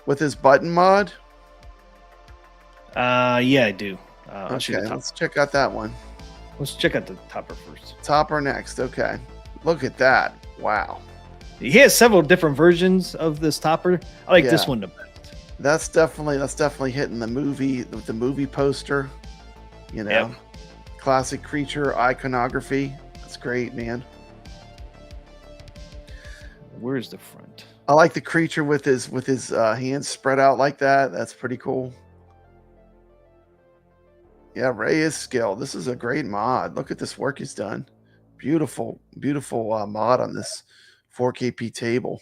with his button mod? Yeah, I do. Okay, let's check out that one. Let's check out the topper first. Topper next. Okay. Look at that. Wow. He has several different versions of this topper. I like this one the best. That's definitely hitting the movie with the movie poster. You know, yep. Classic creature iconography. That's great, man. Where's the front? I like the creature with his hands spread out like that. That's pretty cool. Yeah, Ray is skilled. This is a great mod. Look at this work he's done. Beautiful mod on this 4KP table.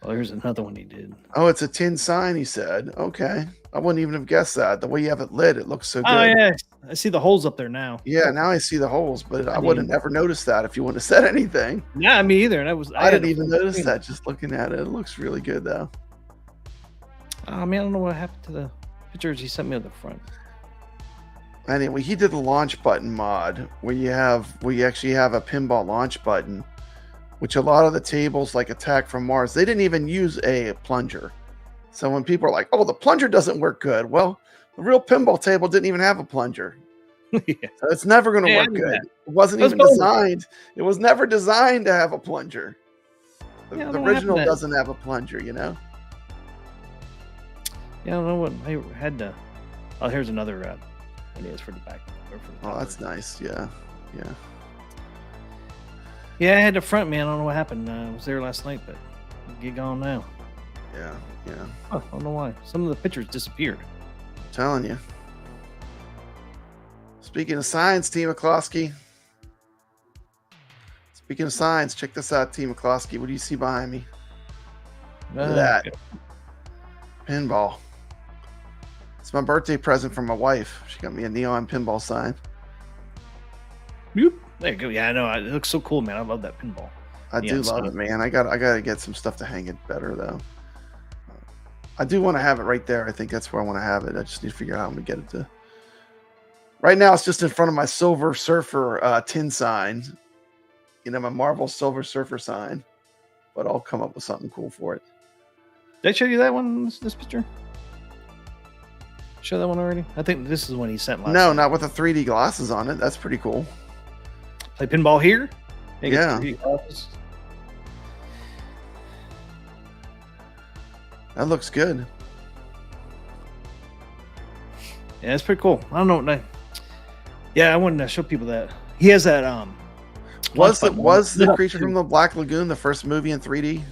Oh, here's another one he did. Oh, it's a tin sign, he said. Okay. I wouldn't even have guessed that. The way you have it lit, it looks so good. Oh, yeah. I see the holes up there now. Yeah, now I see the holes, but I would have never noticed that if you wouldn't have said anything. Yeah, me either. And I didn't even notice that just looking at it. It looks really good, though. Oh, man, I don't know what happened to the pictures he sent me on the front. Anyway, he did the launch button mod where you actually have a pinball launch button, which a lot of the tables like Attack from Mars, they didn't even use a plunger. So when people are like, oh, the plunger doesn't work good. Well, the real pinball table didn't even have a plunger. Yeah. So it's never going to work good. It wasn't even designed. It was never designed to have a plunger. The original doesn't have a plunger, you know? Yeah, I don't know what I had to. Oh, here's another It is for the back. Or for the Oh, that's nice. Yeah. Yeah, I had the front, man. I don't know what happened. I was there last night, but get gone now. Yeah. Oh, I don't know why. Some of the pictures disappeared. I'm telling you. Speaking of science, T. McCloskey. Speaking of science, check this out, T. McCloskey. What do you see behind me? Look at that. Pinball. It's my birthday present from my wife. She got me a neon pinball sign. Boop. There you go. Yeah, I know. It looks so cool, man. I love that pinball. I do love it, man. I gotta get some stuff to hang it better, though. I do want to have it right there. I think that's where I want to have it. I just need to figure out how I'm gonna get it to. Right now, it's just in front of my Silver Surfer tin sign. You know, my Marvel Silver Surfer sign. But I'll come up with something cool for it. Did I show you that one? This picture? Show that one already? I think this is the one he sent last. No, time. Not with the 3D glasses on it. That's pretty cool. Play pinball here? Yeah. That looks good. Yeah, it's pretty cool. I don't know. Yeah, I wanted to show people that. He has that Was the Creature from the Black Lagoon the first movie in 3D?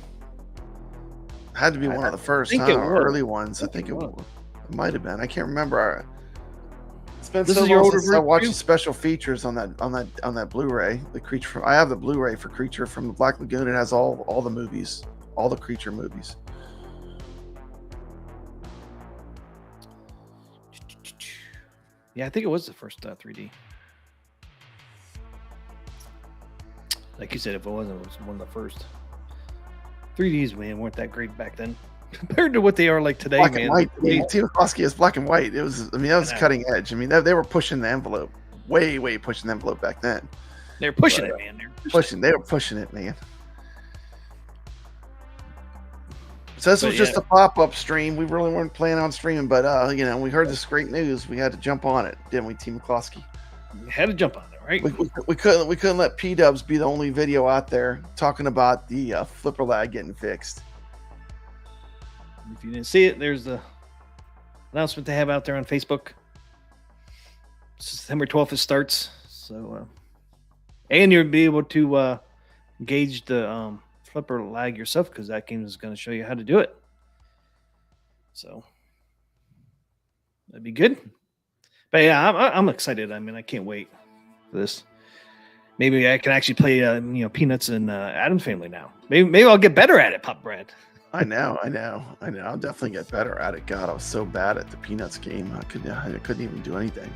Had to be one of the first, early ones. I think it might have been. I can't remember. It's been so long since I watched the special features on that Blu-ray. I have the Blu-ray for Creature from the Black Lagoon. It has all the movies, all the Creature movies. Yeah, I think it was the first 3D. Like you said, if it wasn't, it was one of the first. 3Ds, man, weren't that great back then compared to what they are like today, black man. And white. T. McCloskey is black and white. It was, that was cutting edge. I mean, they were pushing the envelope, way pushing the envelope back then. They were pushing it, man. They were pushing it, man. So this was just a pop-up stream. We really weren't planning on streaming, but you know, we heard this great news. We had to jump on it, didn't we, T. McCloskey? We had to jump on it, right? We couldn't let P-Dubs be the only video out there talking about the Flipper Lag getting fixed. If you didn't see it, there's the announcement they have out there on Facebook. September 12th it starts. So, and you'll be able to gauge the Flipper Lag yourself, because AtGames is going to show you how to do it. So that'd be good. But yeah, I'm excited. I mean, I can't wait for this. Maybe I can actually play, Peanuts and Addams Family now. Maybe I'll get better at it, Pop Brad. I know. I'll definitely get better at it. God, I was so bad at the Peanuts game. I couldn't even do anything.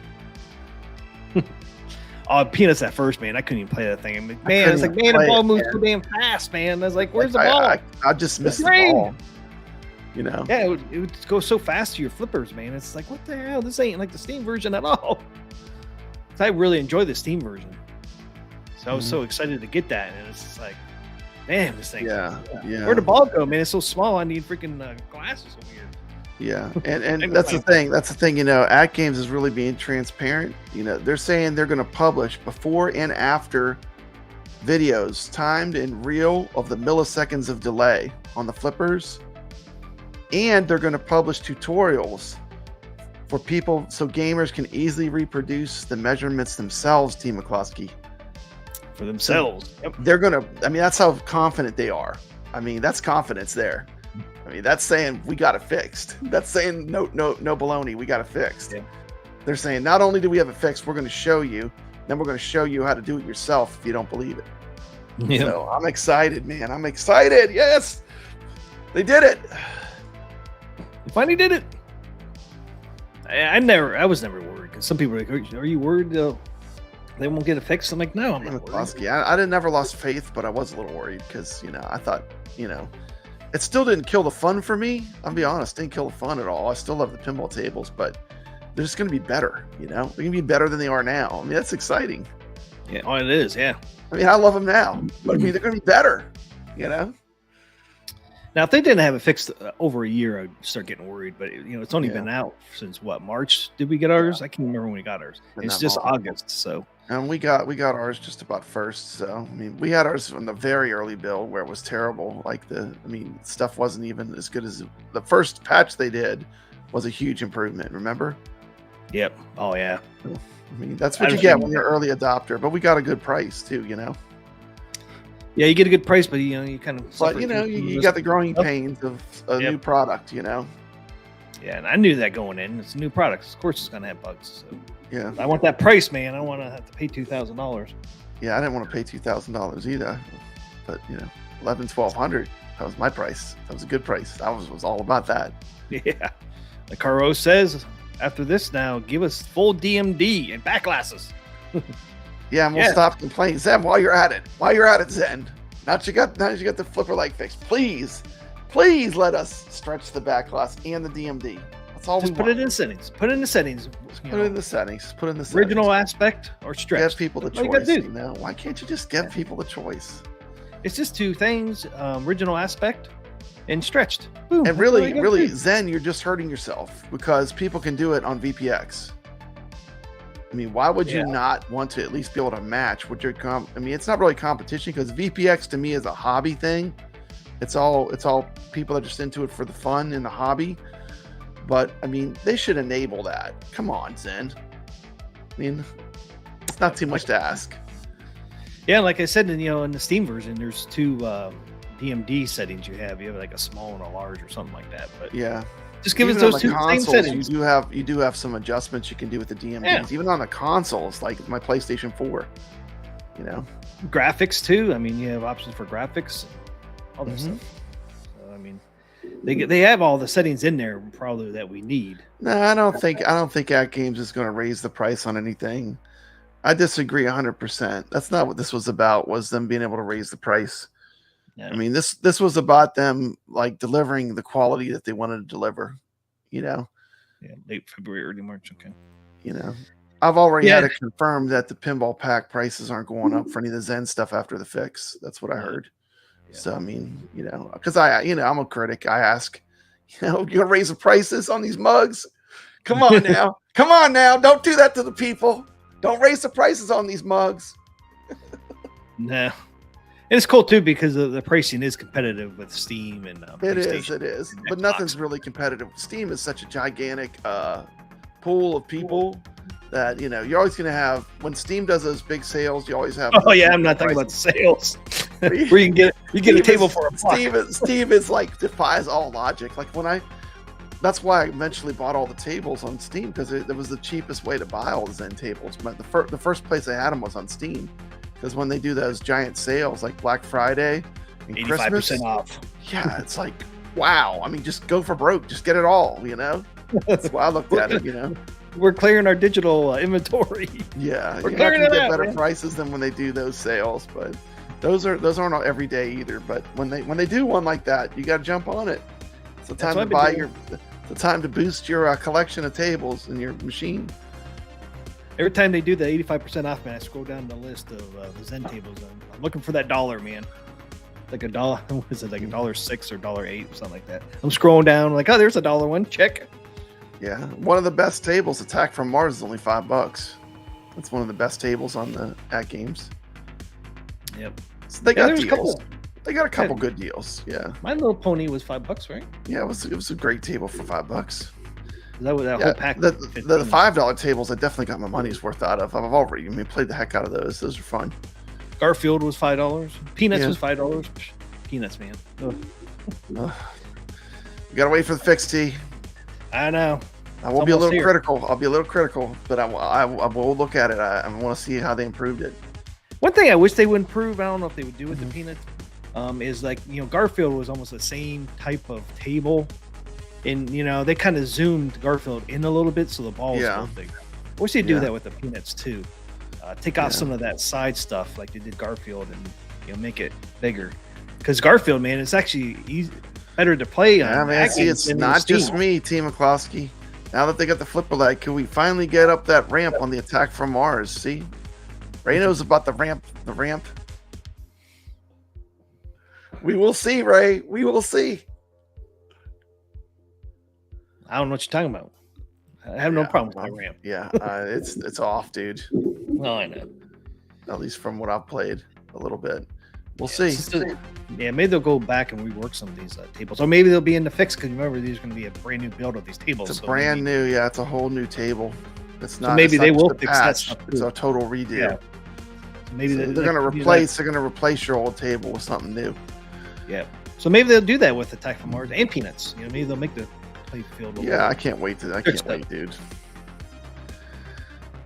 Peanuts at first, man. I couldn't even play that thing. I mean, man, it's like, man, the ball moves so damn fast, man. I was like, where's the ball? I just missed the ball. You know? Yeah, it would go so fast to your flippers, man. It's like, what the hell? This ain't like the Steam version at all. I really enjoy the Steam version. So I was so excited to get that. And it's just like, man, this thing. Yeah. Where'd the ball go, man? It's so small. I need freaking glasses over here. Yeah, and that's the thing. AtGames is really being transparent. They're saying they're going to publish before and after videos timed in real of the milliseconds of delay on the flippers, and they're going to publish tutorials for people so gamers can easily reproduce the measurements themselves. T. McCloskey. For themselves. Yep. They're going to. I mean, that's how confident they are. I mean, that's confidence there. I mean, that's saying we got it fixed. That's saying no baloney. We got it fixed. Yeah. They're saying not only do we have it fixed, we're going to show you. Then we're going to show you how to do it yourself if you don't believe it. Yeah. So I'm excited, man. I'm excited. Yes, they did it. They finally did it. I was never worried, because some people are like, "Are you worried they won't get it fixed?" I'm like, "No, I'm not worried." I didn't never lost faith, but I was a little worried because I thought it still didn't kill the fun for me. I'll be honest, didn't kill the fun at all. I still love the pinball tables, but they're just going to be better. They're going to be better than they are now. I mean, that's exciting. Yeah, it is. Yeah. I mean, I love them now, but I mean, they're going to be better. Now, if they didn't have it fixed over a year, I'd start getting worried. But it's only been out since what, March? Did we get ours? I can't remember when we got ours. It's just August, so. And we got ours just about first. So I mean, we had ours from the very early build where it was terrible. Stuff wasn't even as good as the first patch they did was a huge improvement. Remember? Yep. Oh yeah. I mean, that's what you get when you're early adopter. But we got a good price too, you know. Yeah, you get a good price, but you kind of. But you got the growing pains of a new product, you know. Yeah, and I knew that going in. It's a new product. Of course, it's gonna have bugs. So. Yeah. I want that price, man. I want to have to pay $2,000. Yeah, I didn't want to pay $2,000 either. But $1,100. That was my price. That was a good price. I was all about that. Yeah. Like Caro says, after this now, give us full DMD and back glasses. Yeah, and we'll stop complaining. Zen, while you're at it, Zen. Now that you got the flipper leg fixed, please let us stretch the back glass and the DMD. That's all. Just put it in settings. Put it in the settings. Put it in the settings. Original aspect or stretch. Give people the choice. You know, why can't you just give people the choice? It's just two things: original aspect and stretched. Boom, and really, Zen, you're just hurting yourself because people can do it on VPX. I mean, why would you not want to at least be able to match what your I mean, it's not really competition because VPX to me is a hobby thing. It's all people that are just into it for the fun and the hobby. But I mean, they should enable that. Come on, Zen. I mean, it's not too much to ask. Yeah, like I said, in the Steam version, there's two DMD settings you have. You have like a small and a large or something like that. But yeah, just give us those two same settings. You do have some adjustments you can do with the DMDs, even on the consoles, like my PlayStation 4. You know, graphics too. I mean, you have options for graphics, all that stuff. So, I mean, they have all the settings in there probably that we need. No, I don't think AtGames is going to raise the price on anything. I disagree 100%. That's not what this was about. Was them being able to raise the price? Yeah. I mean, this was about them like delivering the quality that they wanted to deliver. You know. Yeah, late February, early March. Okay. You know, I've already had it confirmed that the pinball pack prices aren't going up for any of the Zen stuff after the fix. That's what I heard. Yeah. So I mean, because I'm a critic. I ask, you're gonna raise the prices on these mugs? Come on now, don't do that to the people. Don't raise the prices on these mugs. No. And it's cool too because the pricing is competitive with Steam and it is. But nothing's really competitive. Steam is such a gigantic pool of people that you're always going to have. When Steam does those big sales, you always have. Oh yeah, I'm not talking about the sales. Where you can get a table for a buck. Steam is like defies all logic. Like that's why I eventually bought all the tables on Steam because it was the cheapest way to buy all the Zen tables. But the first place I had them was on Steam because when they do those giant sales like Black Friday and 85% Christmas, off. Yeah, it's like wow. I mean, just go for broke, just get it all. That's why I looked at it. We're clearing our digital inventory. Yeah, we're clearing it out. Better prices than when they do those sales, but those aren't every day either. But when they do one like that, you got to jump on it. It's the time to buy the time to boost your collection of tables in your machine. Every time they do the 85% off, man, I scroll down the list of the Zen tables. I'm looking for that dollar, man. Like a dollar, what is it? Like $1.06 or $1.08 or something like that. I'm scrolling down, like, oh, there's $1 one. Check. Yeah, one of the best tables, Attack from Mars, is only $5. That's one of the best tables on the AtGames. Yep. So they got deals. They got a couple good deals. Yeah. My Little Pony was $5, right? Yeah, it was a great table for $5. Is that what that whole pack? The $5 tables, I definitely got my money's worth out of. I've already played the heck out of those. Those are fun. Garfield was $5. Peanuts was $5. Peanuts, man. You gotta wait for the fix, T. I know. I will be a little critical. I'll be a little critical, but I will look at it. I want to see how they improved it. One thing I wish they would improve, I don't know if they would do with the Peanuts, is like, Garfield was almost the same type of table. And, they kind of zoomed Garfield in a little bit so the ball was a little bigger. I wish they'd do that with the Peanuts too. Take off some of that side stuff like they did Garfield and make it bigger. Because Garfield, man, it's actually better to play on. Yeah, man, see, it's not just me, T. McCloskey. Now that they got the flipper lag, can we finally get up that ramp on the Attack from Mars? See? Ray knows about the ramp. We will see, Ray. We will see. I don't know what you're talking about. I have no problem with the ramp. Yeah, it's off, dude. Well, I know. At least from what I've played a little bit. We'll see. Maybe they'll go back and rework some of these tables. Or maybe they'll be in the fix because remember, these are going to be a brand new build of these tables. It's brand new. Yeah, it's a whole new table. It's not. So maybe they will fix that patch. stuff It's too. a total redo. Yeah. So maybe they're going to replace. They're going to replace your old table with something new. Yeah. So maybe they'll do that with Attack from Mars and Peanuts. You know, maybe they'll make the play field. Yeah, I can't wait to. I can't wait, dude.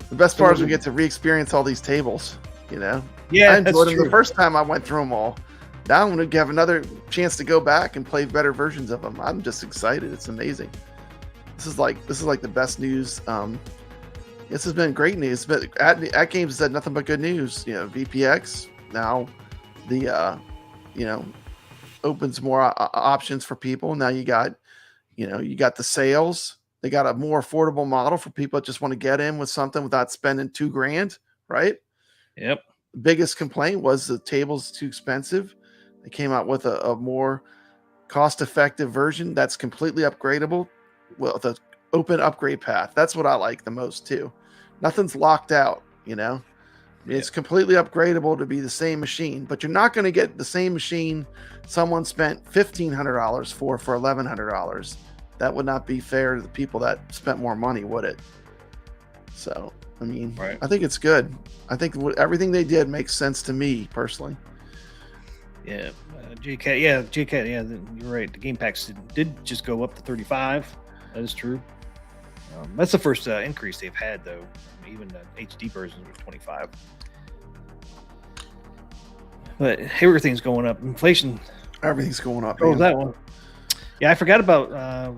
The best part is we get to re-experience all these tables. You know. Yeah, I enjoyed them the first time I went through them all. Now I'm going to have another chance to go back and play better versions of them. I'm just excited. It's amazing. This is like the best news. This has been great news. But AtGames has had nothing but good news. You know, VPX now, opens more options for people. Now you got the sales. They got a more affordable model for people that just want to get in with something without spending $2,000, right? Yep. The biggest complaint was the table's too expensive. They came out with a more cost-effective version that's completely upgradable. Well, the open upgrade path. That's what I like the most too. Nothing's locked out, you know. I mean, it's completely upgradable to be the same machine, but you're not going to get the same machine someone spent $1,500 for $1,100. That would not be fair to the people that spent more money, would it? So, I mean, I think it's good. I think everything they did makes sense to me personally. Yeah, JCat. Yeah, JCat. Yeah, you're right. The game packs did just go up to 35. That is true. That's the first increase they've had, though. Even the HD version was 25. But everything's going up. Inflation. Everything's going up. Oh, that one. Yeah, I forgot about,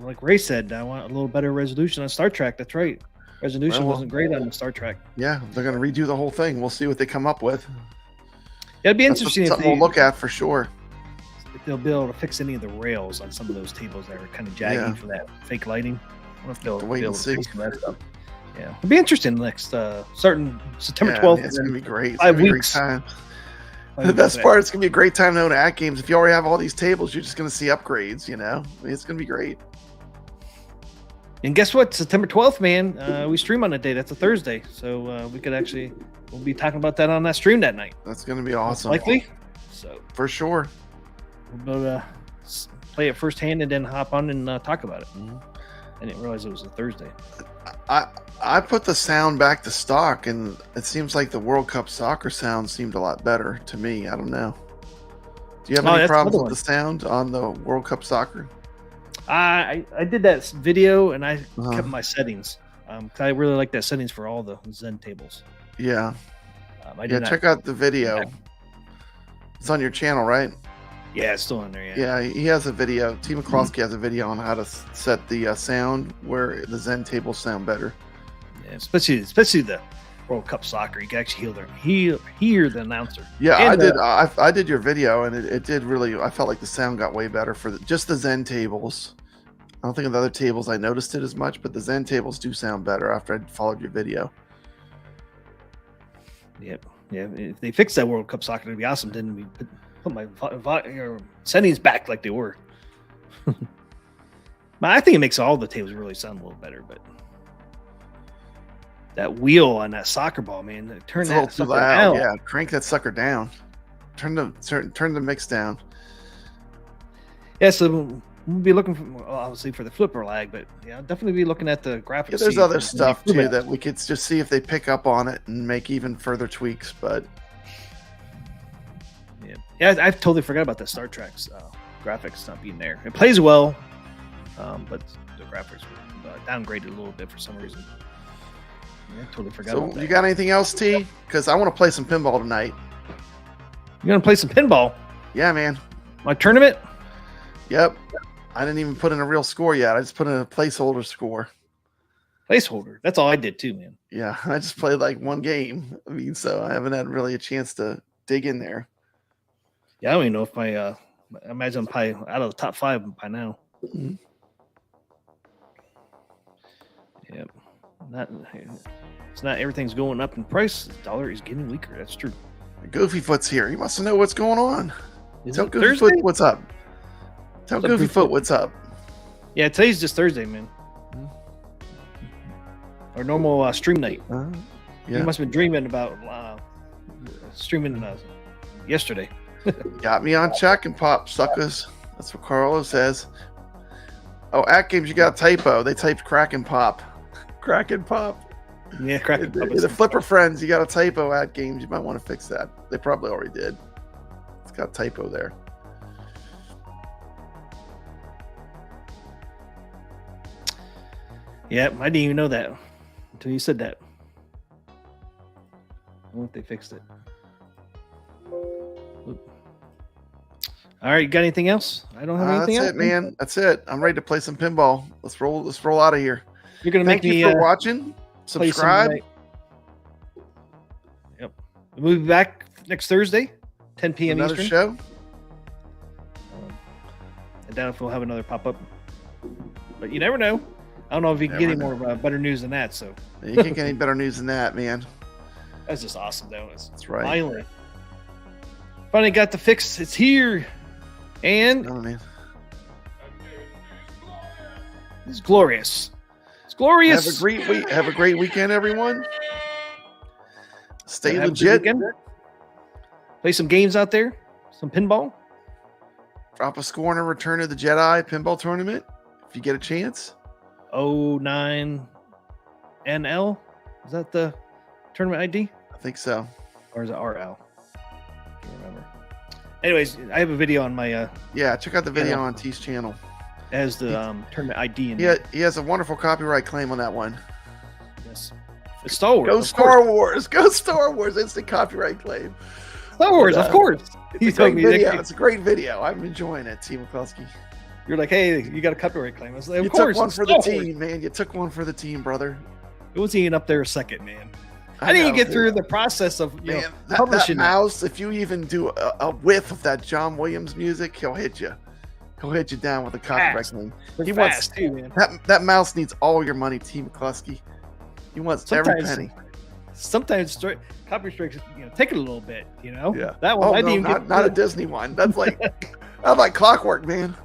like Ray said, I want a little better resolution on Star Trek. That's right. Resolution wasn't great on the Star Trek. Yeah, they're going to redo the whole thing. We'll see what they come up with. Yeah, it'd be interesting. Something we'll look at for sure. If they'll be able to fix any of the rails on some of those tables that are kind of jaggy for that fake lighting. I don't know if they'll wait be able and to see. fix that stuff. Yeah, it'll be interesting next starting September 12th. It's gonna be great. It's 5 weeks. Great time. The best part, it's gonna be a great time to own AtGames. If you already have all these tables, you're just gonna see upgrades. You know, I mean, it's gonna be great. And guess what? September 12th, man. We stream on that day. That's a Thursday, so we could we'll be talking about that on that stream that night. That's gonna be awesome. Most likely. So for sure, we'll be able to play it firsthand and then hop on and talk about it. I didn't realize it was a Thursday. I put the sound back to stock, and it seems like the World Cup soccer sound seemed a lot better to me. I don't know. Do you have any problems with the sound on the World Cup soccer? I did that video, and I kept my settings. I really like that settings for all the Zen tables. Yeah. Check out the video. It's on your channel, right? Yeah, it's still on there. Yeah, he has a video. T. McCloskey has a video on how to set the sound where the Zen tables sound better. Yeah, especially the World Cup soccer. You can actually hear the announcer. Yeah, and I did your video, and it did really. I felt like the sound got way better for just the Zen tables. I don't think of the other tables I noticed it as much, but the Zen tables do sound better after I followed your video. Yep. Yeah, if they fix that World Cup soccer, it'd be awesome. Then we put my settings back like they were. I think it makes all the tables really sound a little better, but that wheel on that soccer ball, man, turn that sucker down. Yeah, crank that sucker down. Turn the mix down. Yeah, so we'll be looking for, obviously, for the flipper lag, but yeah, I'll definitely be looking at the graphics. Yeah, there's other stuff too that we could just see if they pick up on it and make even further tweaks. But yeah, I totally forgot about the Star Trek's graphics not being there. It plays well, but the graphics were downgraded a little bit for some reason. Yeah, I totally forgot about that. You got anything else, T? Because I want to play some pinball tonight. You gonna play some pinball? Yeah, man. My tournament? Yep. I didn't even put in a real score yet. I just put in a placeholder score. Placeholder. That's all I did too, man. Yeah, I just played like one game. I mean, so I haven't had really a chance to dig in there. Yeah, I don't even know if I imagine I'm probably out of the top 5 by now. Mm-hmm. Yep. It's not everything's going up in price. The dollar is getting weaker. That's true. Goofyfoot's here. He must know what's going on. Tell Goofyfoot Thursday? What's up. Tell Goofyfoot what's up. Yeah, today's just Thursday, man. Our normal stream night. Yeah. You must have been dreaming about streaming yesterday. Got me on check and pop, suckers. That's what Carlo says. Oh, AtGames, you got a typo. They typed crack and pop. Crack and pop. Yeah, Cracker The Flipper Friends, you got a typo at games. You might want to fix that. They probably already did. It's got a typo there. Yep, I didn't even know that until you said that. I wonder if they fixed it. Oop. All right, you got anything else? I don't have anything else. That's it, man. That's it. I'm ready to play some pinball. Let's roll out of here. You're gonna make me. Thank you for watching. Subscribe. Yep. We'll be back next Thursday, 10 p.m. Another Eastern. show. I doubt if we'll have another pop up, but you never know. I don't know if you can get any more better news than that. So you can't get any better news than that, man. That's just awesome, though. That's right. Finally got the fix. It's here, and man. It's glorious. It's glorious. Have a great weekend, everyone. Stay legit. Play some games out there. Some pinball. Drop a score in a Return of the Jedi pinball tournament if you get a chance. 09 NL. Is that the tournament ID? I think so. Or is it RL? Can't remember. Anyways, I have a video on my check out the video on T's channel. As the tournament ID. He has a wonderful copyright claim on that one. Yes. It's Star Wars. Go Star Wars. Go Star Wars. It's the copyright claim. Star Wars, of course. It's a great video. I'm enjoying it, T. McCluskey. You're like, hey, you got a copyright claim. I was like, of course. You took one for the team, man. You took one for the team, brother. It wasn't even up there a second, man. I didn't even get through the process of publishing that mouse. If you even do a whiff of that John Williams music, he'll hit you. He'll hit you down with a copyright claim. He wants too, man. That mouse needs all your money, T. McCluskey. He wants every penny. Sometimes copyright strikes, take it a little bit, Yeah. That one, I didn't even not a Disney one. That's like clockwork, man.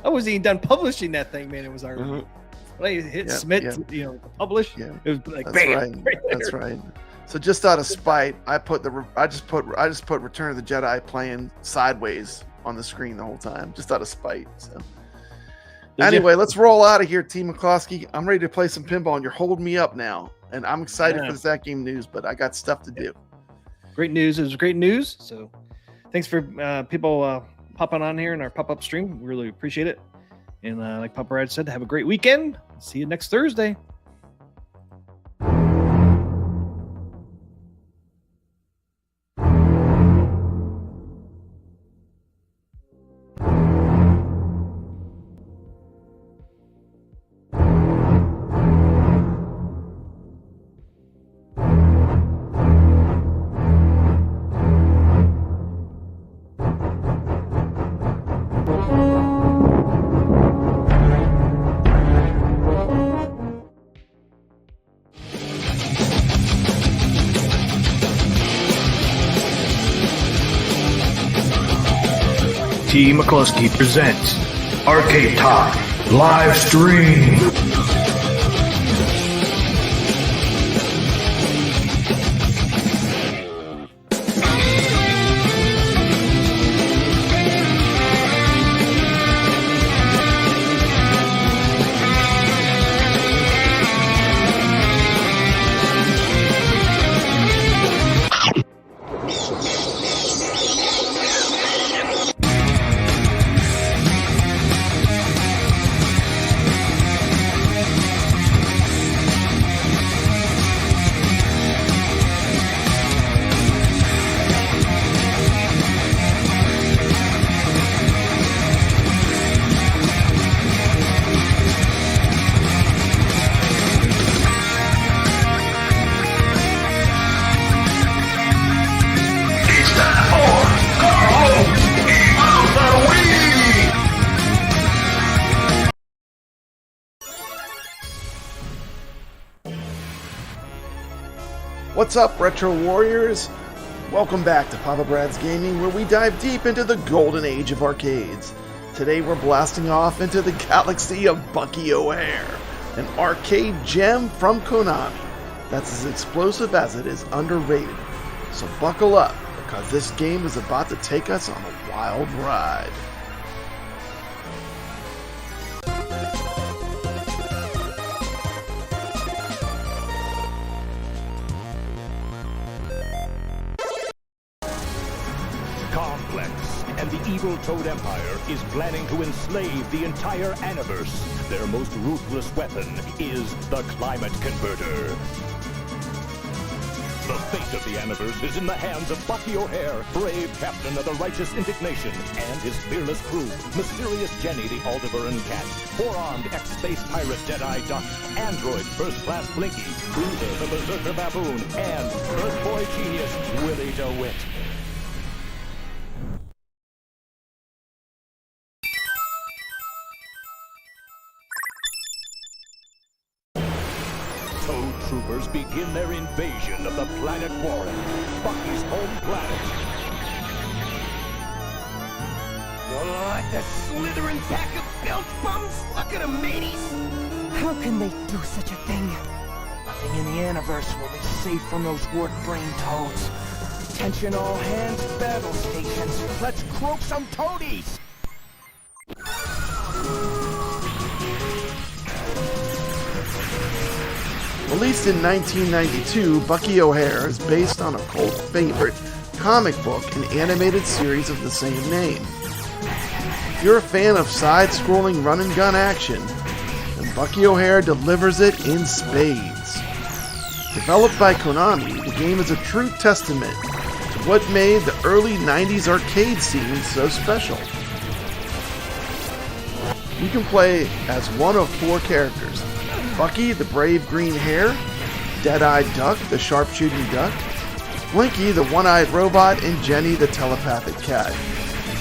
I wasn't even done publishing that thing, man. It was already. Like hit submit, publish. Yeah. It was like that's bam. Right. That's right. So just out of spite, I just put Return of the Jedi playing sideways on the screen the whole time, just out of spite. So anyway, let's roll out of here, T. McCloskey. I'm ready to play some pinball, and you're holding me up now, and I'm excited for this AtGame news, but I got stuff to do. Great news! It was great news. So thanks for people popping on here in our pop-up stream. We really appreciate it. And like Papa Rad said, have a great weekend. See you next Thursday. T. McCluskey presents Arcade Talk live stream. What's up, Retro Warriors? Welcome back to Papa Brad's Gaming, where we dive deep into the golden age of arcades. Today we're blasting off into the galaxy of Bucky O'Hare, an arcade gem from Konami that's as explosive as it is underrated. So buckle up, because this game is about to take us on a wild ride. evil Toad Empire is planning to enslave the entire Aniverse. Their most ruthless weapon is the Climate Converter. The fate of the Aniverse is in the hands of Bucky O'Hare, brave captain of the Righteous Indignation, and his fearless crew, Mysterious Jenny the Aldebaran Cat, four-armed ex-space pirate Deadeye Duck, android first-class Blinky, Cruiser the Berserker Baboon, and Earth Boy genius Willie DeWitt. Toad troopers begin their invasion of the planet Warren, Bucky's home planet. What, the slithering pack of filth bums? Look at them, mateys! How can they do such a thing? Nothing in the Aniverse will be safe from those wart-brained toads. Attention all hands, battle stations. Let's croak some toadies! Released in 1992, Bucky O'Hare is based on a cult favorite comic book and animated series of the same name. If you're a fan of side-scrolling run-and-gun action, then Bucky O'Hare delivers it in spades. Developed by Konami, the game is a true testament to what made the early 90s arcade scene so special. You can play as one of four characters: Bucky, the brave green hare; Dead-Eyed Duck, the sharpshooting duck; Blinky, the one-eyed robot; and Jenny, the telepathic cat.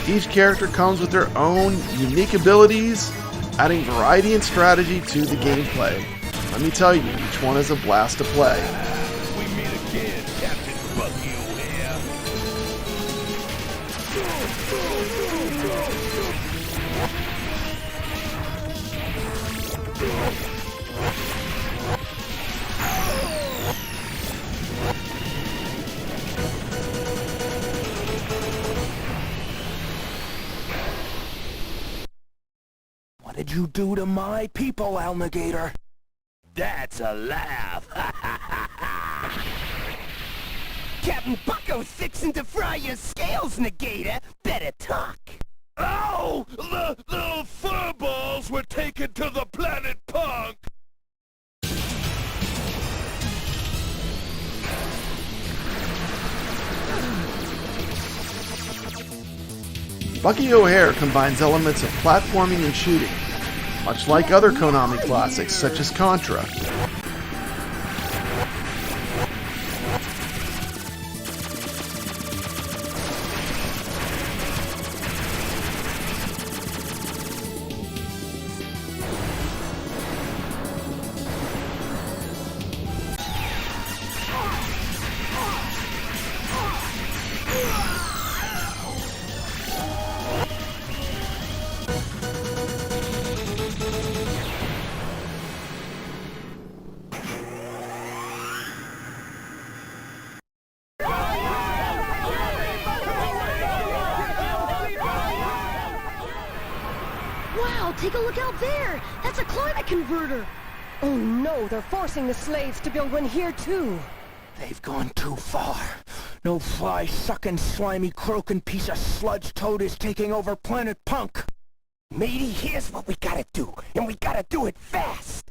Each character comes with their own unique abilities, adding variety and strategy to the gameplay. Let me tell you, each one is a blast to play. We meet again, Captain Bucky O'Hare. What did you do to my people, Alligator? That's a laugh. Captain Bucko's fixing to fry your scales, Negator. Better talk. Ow! The little furballs were taken to the planet Punk! Bucky O'Hare combines elements of platforming and shooting, much like other Konami classics such as Contra. Wow, take a look out there! That's a climate converter! Oh no, they're forcing the slaves to build one here too! They've gone too far. No fly-sucking, slimy, croaking piece of sludge toad is taking over planet Punk. Matey, here's what we gotta do, and we gotta do it fast!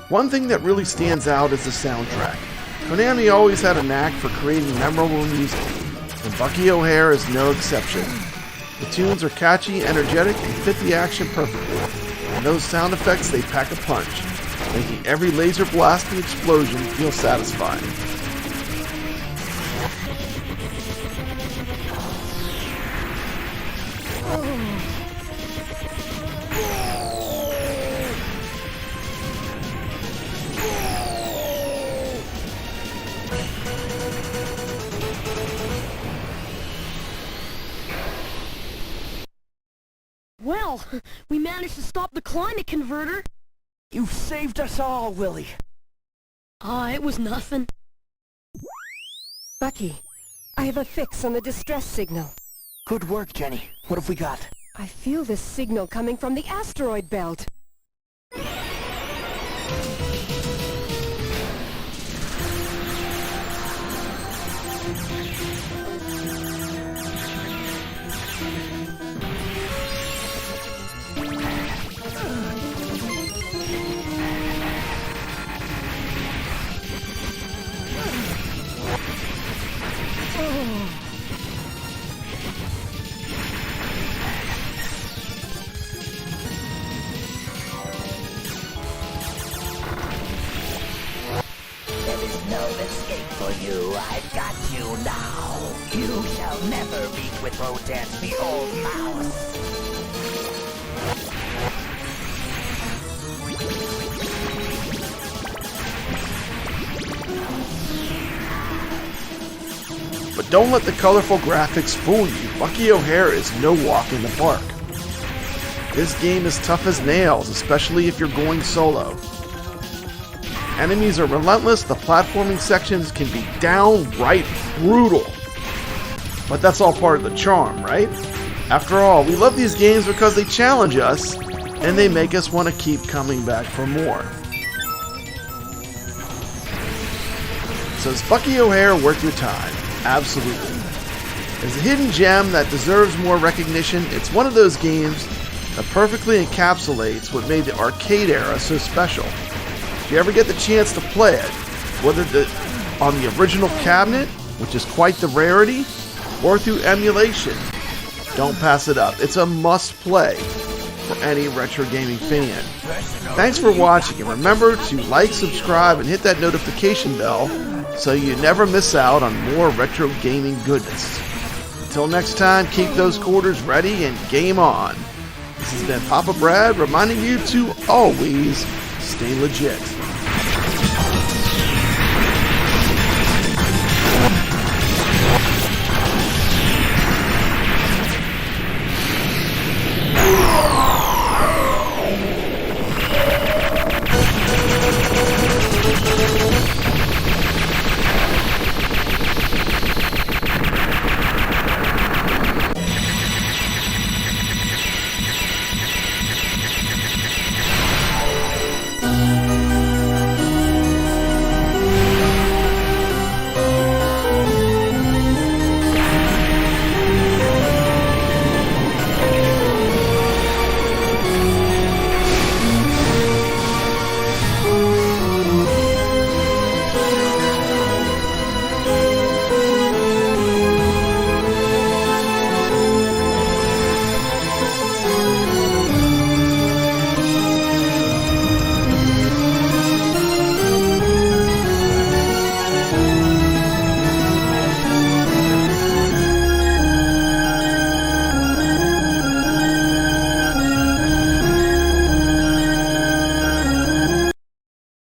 One thing that really stands out is the soundtrack. Konami always had a knack for creating memorable music, and Bucky O'Hare is no exception. The tunes are catchy, energetic, and fit the action perfectly, and those sound effects, they pack a punch, making every laser blast and explosion feel satisfying. Well, we managed to stop the climate converter. You saved us all, Willie. It was nothing. Bucky, I have a fix on the distress signal. Good work, Jenny. What have we got? I feel this signal coming from the asteroid belt. No escape for you, I've got you now. You shall never meet with Rodent, the old mouse. But don't let the colorful graphics fool you. Bucky O'Hare is no walk in the park. This game is tough as nails, especially if you're going solo. Enemies are relentless, the platforming sections can be downright brutal. But that's all part of the charm, right? After all, we love these games because they challenge us, and they make us want to keep coming back for more. So is Bucky O'Hare worth your time? Absolutely. As a hidden gem that deserves more recognition, it's one of those games that perfectly encapsulates what made the arcade era so special. If you ever get the chance to play it, whether on the original cabinet, which is quite the rarity, or through emulation, don't pass it up. It's a must-play for any retro gaming fan. Thanks for watching, and remember to like, subscribe, and hit that notification bell so you never miss out on more retro gaming goodness. Until next time, keep those quarters ready and game on. This has been Papa Brad reminding you to always stay legit.